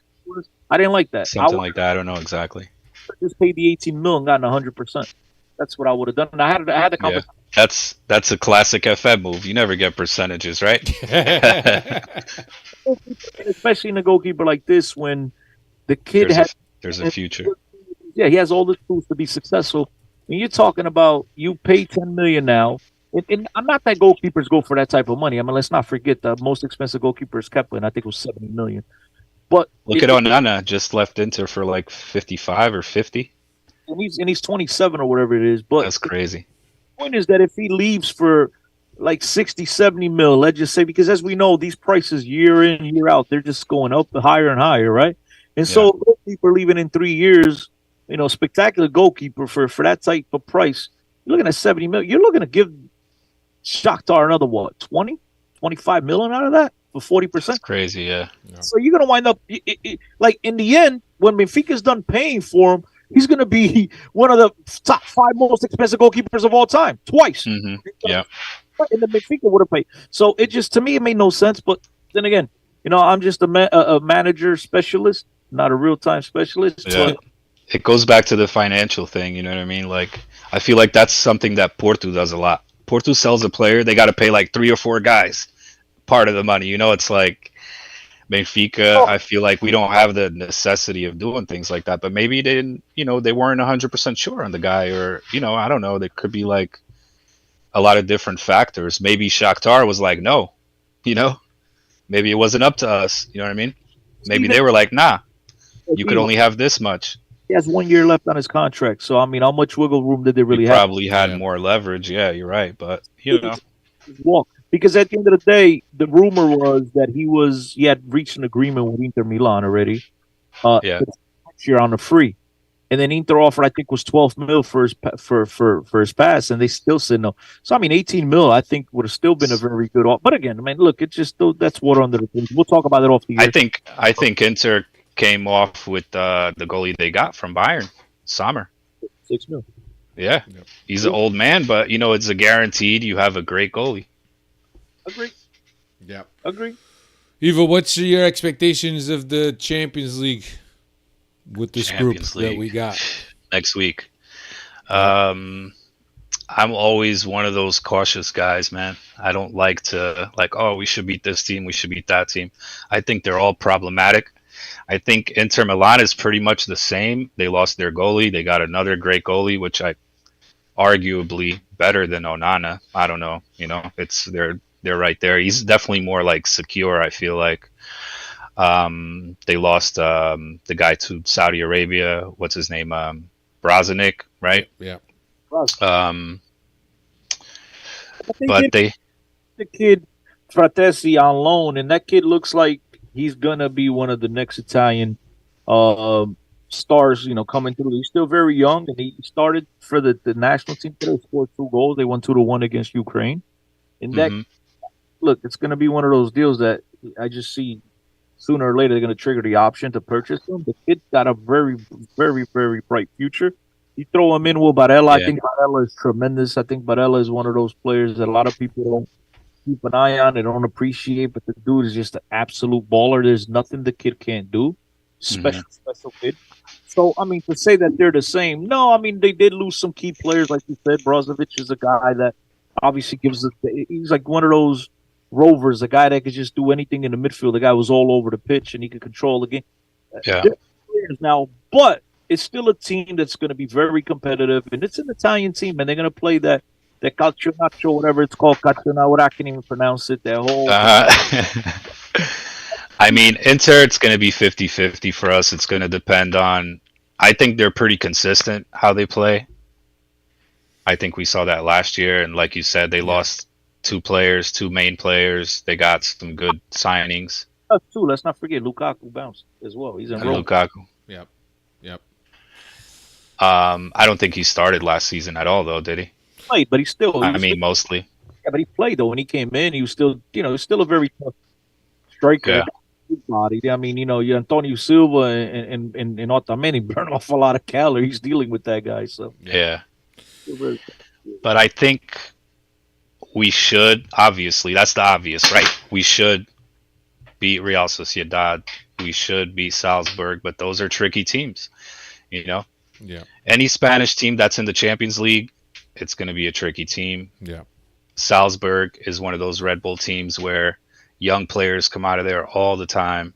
E: I didn't like that.
J: Something like that. I don't know exactly.
E: Just paid the 18 mil and gotten 100%. That's what I would have done. And I had the conversation.
J: Yeah. That's a classic FM move. You never get percentages, right?
E: Especially in a goalkeeper like this, when the kid
J: there's a future.
E: Yeah, he has all the tools to be successful. When you're talking about you pay 10 million now, and I'm not that goalkeepers go for that type of money. I mean, let's not forget the most expensive goalkeeper is Kepler, and I think it was 70 million. But
J: look at Onana, just left Inter for like 55 or 50.
E: And he's 27 or whatever it is. But
J: that's crazy.
E: The point is that if he leaves for like 60, 70 mil, let's just say, because as we know, these prices year in, year out, they're just going up higher and higher, right? And so goalkeeper leaving in 3 years, spectacular goalkeeper for that type of price, you're looking at 70 mil. You're looking to give Shakhtar another what, 20, 25 million out of that for 40%?
J: Crazy, yeah.
E: So you're gonna wind up like in the end, when Benfica's done paying for him, he's gonna be one of the top 5 most expensive goalkeepers of all time, twice.
J: Mm-hmm. Yeah.
E: And the Benfica would have paid. So it just, to me, it made no sense. But then again, I'm just a manager specialist, not a real time specialist.
J: Yeah. It goes back to the financial thing. You know what I mean? Like, I feel like that's something that Porto does a lot. Porto sells a player, they got to pay like 3 or 4 guys part of the money. It's like Benfica, I feel like we don't have the necessity of doing things like that. But maybe they didn't, they weren't 100% sure on the guy, or, I don't know. There could be like a lot of different factors. Maybe Shakhtar was like, no, maybe it wasn't up to us. You know what I mean? Maybe they were like, nah, you could only have this much.
E: He has 1 year left on his contract. So, I mean, how much wiggle room did they really have?
J: Probably had more leverage. Yeah, you're right. But,
E: Well, because at the end of the day, the rumor was that he had reached an agreement with Inter Milan already. Next year on the free. And then Inter offered, I think, was 12 mil for his pass, and they still said no. So, I mean, 18 mil, I think, would have still been a very good offer. But again, I mean, look, it's just that's water under the bridge. We'll talk about it off the air.
J: I think Inter came off with the goalie they got from Bayern, Sommer.
E: 6 mil.
J: Yeah, he's an old man, but it's a guaranteed. You have a great goalie.
E: Agree.
A: Yeah.
E: Agree.
A: Eva, what's your expectations of the Champions League with this group that we got
J: next week? I'm always one of those cautious guys, man. I don't like to we should beat this team, we should beat that team. I think they're all problematic. I think Inter Milan is pretty much the same. They lost their goalie. They got another great goalie, which I arguably better than Onana. I don't know. They're right there. He's definitely more like secure, I feel like. They lost the guy to Saudi Arabia. What's his name? Brozanic, right?
A: Yeah.
J: But
E: the kid Fratesi on loan, and that kid looks like he's gonna be one of the next Italian stars. Coming through. He's still very young, and he started for the national team. They scored 2 goals. They won 2-1 against Ukraine. And that look, it's gonna be one of those deals that I just see. Sooner or later, they're going to trigger the option to purchase him. The kid's got a very, very, very bright future. You throw him in with Barella. I think Barella is tremendous. I think Barella is one of those players that a lot of people don't keep an eye on. They don't appreciate, but the dude is just an absolute baller. There's nothing the kid can't do. Special kid. So, I mean, to say that they're the same, no, I mean, they did lose some key players. Like you said, Brozovic is a guy that obviously he's like one of those rovers, a guy that could just do anything in the midfield. The guy was all over the pitch and he could control the game.
J: Yeah.
E: Now, but it's still a team that's going to be very competitive, and it's an Italian team, and they're going to play that calcio, whatever it's called, calcio. I can't even pronounce it. That whole.
J: I mean, Inter, it's going to be 50-50 for us. It's going to depend on. I think they're pretty consistent how they play. I think we saw that last year, and like you said, they lost 2 main players. They got some good signings.
E: Let's not forget Lukaku bounced as well. He's in Rome.
J: Lukaku.
A: Yep.
J: I don't think he started last season at all, though, did he?
E: Played, but
J: mostly.
E: Yeah, but he played though. When he came in, he was still, he's still a very tough striker.
J: Yeah.
E: Body. I mean, you Antonio Silva and Otamendi burn off a lot of calories dealing with that guy. So
J: yeah. But I think we should, obviously, that's the obvious, right? We should beat Real Sociedad. We should beat Salzburg, but those are tricky teams, Yeah. Any Spanish team that's in the Champions League, it's going to be a tricky team.
A: Yeah.
J: Salzburg is one of those Red Bull teams where young players come out of there all the time,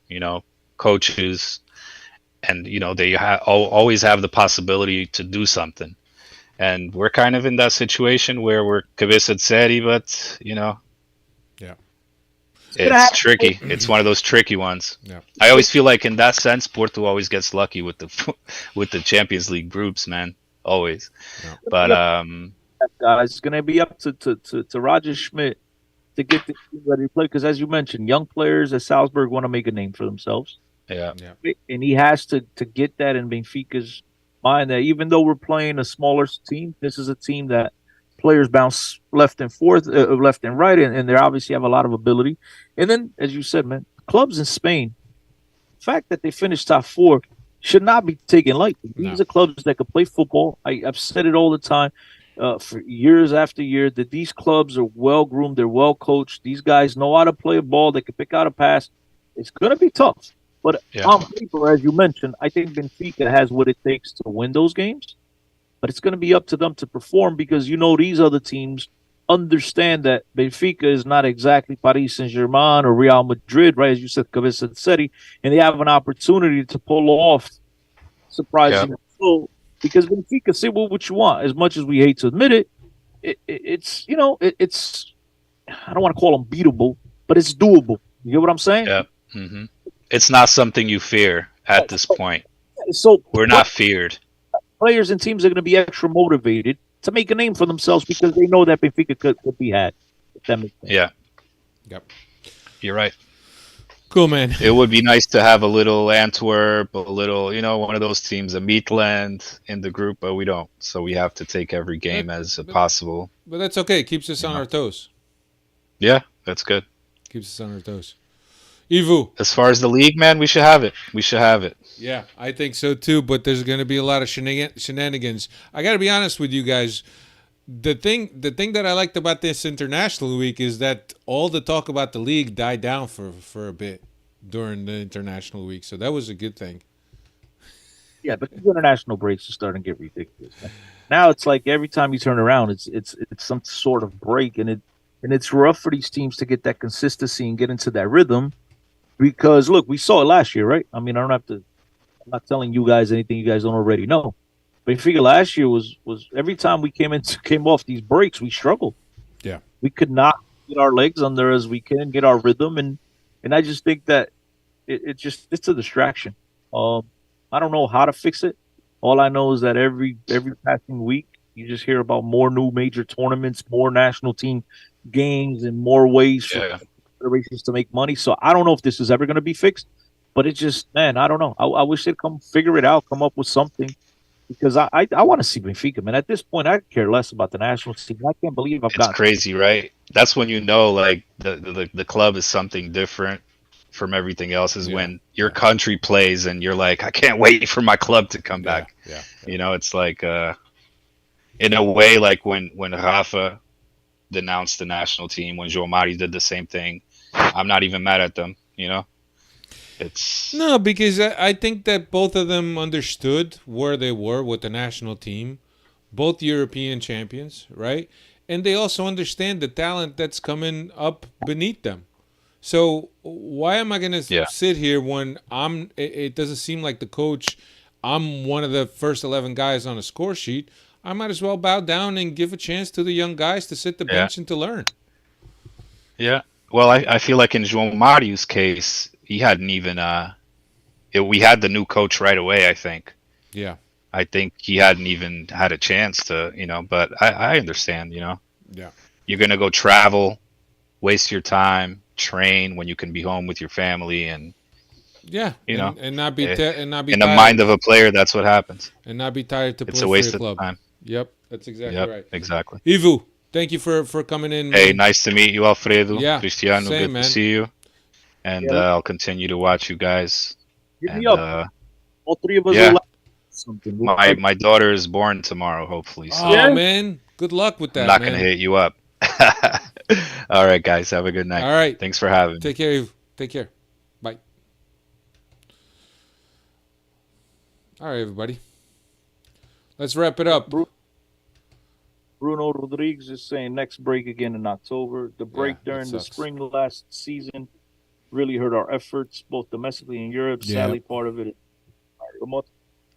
J: coaches, and, they always have the possibility to do something. And we're kind of in that situation where we're cabeza de serie, but
A: Yeah.
J: It's tricky. It's one of those tricky ones.
A: Yeah.
J: I always feel like in that sense, Porto always gets lucky with the Champions League groups, man. Always.
A: Yeah.
J: But
E: guys. It's going to be up to Roger Schmidt to get the team ready to play. Because as you mentioned, young players at Salzburg want to make a name for themselves.
J: Yeah.
E: And he has to get that in Benfica's mind that even though we're playing a smaller team, this is a team that players bounce left and forth, left and right, and they obviously have a lot of ability. And then, as you said, man, clubs in Spain, the fact that they finished top four should not be taken lightly. These are clubs that can play football. I've said it all the time for years after year that these clubs are well groomed, they're well coached. These guys know how to play a ball. They can pick out a pass. It's going to be tough. But on paper, as you mentioned, I think Benfica has what it takes to win those games. But it's going to be up to them to perform because these other teams understand that Benfica is not exactly Paris Saint-Germain or Real Madrid, right? As you said, Cabeza de Serie, and they have an opportunity to pull off surprising result because Benfica, say what you want. As much as we hate to admit it, it's I don't want to call them beatable, but it's doable. You get what I'm saying?
J: Yeah. Mm-hmm. It's not something you fear at this point.
E: So
J: we're not feared.
E: Players and teams are going to be extra motivated to make a name for themselves because they know that Benfica could be had. If that makes sense.
J: Yeah.
A: Yep.
J: You're right.
A: Cool, man.
J: It would be nice to have a little Antwerp, a little, one of those teams, a Midland in the group, but we don't. So we have to take every game as possible.
A: But that's okay. It keeps us on our toes.
J: Yeah, that's good.
A: Keeps us on our toes. Ivu.
J: As far as the league, man, we should have it. We should have it.
A: Yeah, I think so too, but there's going to be a lot of shenanigans. I got to be honest with you guys. The thing that I liked about this international week is that all the talk about the league died down for a bit during the international week. So that was a good thing.
E: Yeah, but the international breaks are starting to get ridiculous. Man. Now it's like every time you turn around, it's some sort of break, and it's rough for these teams to get that consistency and get into that rhythm. Because look, we saw it last year, right? I mean, I'm not telling you guys anything you guys don't already know. Benfica last year was every time we came off these breaks, we struggled.
A: Yeah,
E: we could not get our legs under us. We couldn't get our rhythm, and I just think that it's a distraction. I don't know how to fix it. All I know is that every passing week, you just hear about more new major tournaments, more national team games, and more ways for federations to make money. So I don't know if this is ever going to be fixed, but it's just, man, I don't know. I wish they'd come figure it out, come up with something, because I want to see Benfica, man. At this point, I care less about the national team. I can't believe
J: It's crazy, right? That's when you know, like, the club is something different from everything else is when your country plays and you're like, I can't wait for my club to come back.
A: Yeah.
J: It's like, in a way, like when Rafa denounced the national team, when João Mari did the same thing, I'm not even mad at them, It's
A: no, because I think that both of them understood where they were with the national team, both European champions, right? And they also understand the talent that's coming up beneath them. So why am I going to sit here when it doesn't seem like the coach, I'm one of the first 11 guys on a score sheet. I might as well bow down and give a chance to the young guys to sit the bench and to learn.
J: Yeah. Well, I feel like in João Mario's case, he hadn't even we had the new coach right away, I think.
A: Yeah.
J: I think he hadn't even had a chance to, but I understand,
A: Yeah.
J: You're going to go travel, waste your time, train when you can be home with your family and
A: and not be
J: in the mind of a player, that's what happens.
A: And not be tired to play
J: it's a waste
A: for your
J: of
A: club.
J: time.
A: Yep, that's exactly right.
J: Exactly.
A: Ivu, thank you for coming in.
J: Hey, nice to meet you, Alfredo.
A: Yeah,
J: Cristiano,
A: same,
J: good
A: man.
J: to see you. And I'll continue to watch you guys.
E: Hit me up. All three of us
J: yeah.
E: will like something.
J: My daughter is born tomorrow, hopefully. So
A: oh, man. Good luck with that,
J: I'm not going to hit you up. All right, guys. Have a good night.
A: All right.
J: Thanks for having me.
A: Take care, Ivu. Take care. Bye. All right, everybody. Let's wrap it up.
E: Bruno Rodriguez is saying next break again in October. The break during the spring last season really hurt our efforts, both domestically and Europe.
A: Yeah.
E: Sadly, part of it is remote.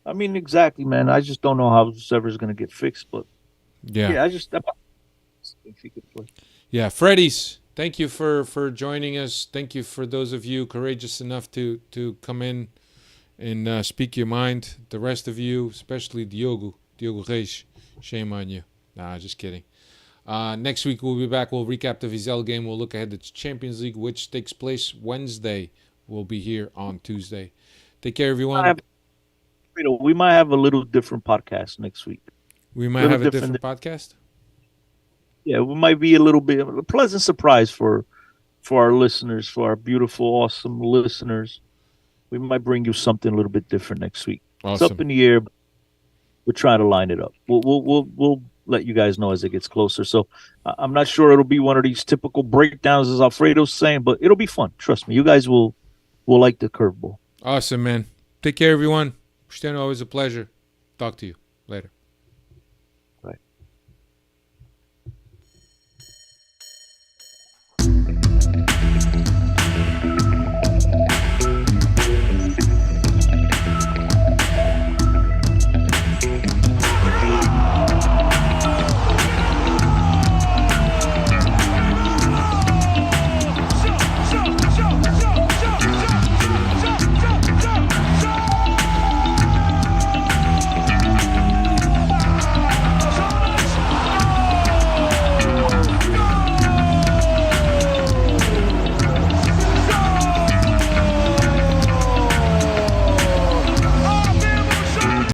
E: I mean, exactly, man. I just don't know how this ever is going to get fixed, but I just if he could play.
A: Yeah, Freddy's. Thank you for joining us. Thank you for those of you courageous enough to come in and speak your mind. The rest of you, especially Diogo Reis, shame on you. Nah, just kidding. Next week we'll be back. We'll recap the Vizela game. We'll look ahead to Champions League, which takes place Wednesday. We'll be here on Tuesday. Take care, everyone.
E: We might have a little different podcast next week.
A: We might have a different podcast.
E: Yeah, we might be a little bit of a pleasant surprise for our listeners, for our beautiful, awesome listeners. We might bring you something a little bit different next week.
A: Awesome.
E: It's up in the air. We're trying to line it up. We'll let you guys know as it gets closer. So I'm not sure it'll be one of these typical breakdowns, as Alfredo's saying, but it'll be fun. Trust me, you guys will like the curveball.
A: Awesome, man. Take care, everyone. Cristiano, always a pleasure. Talk to you later.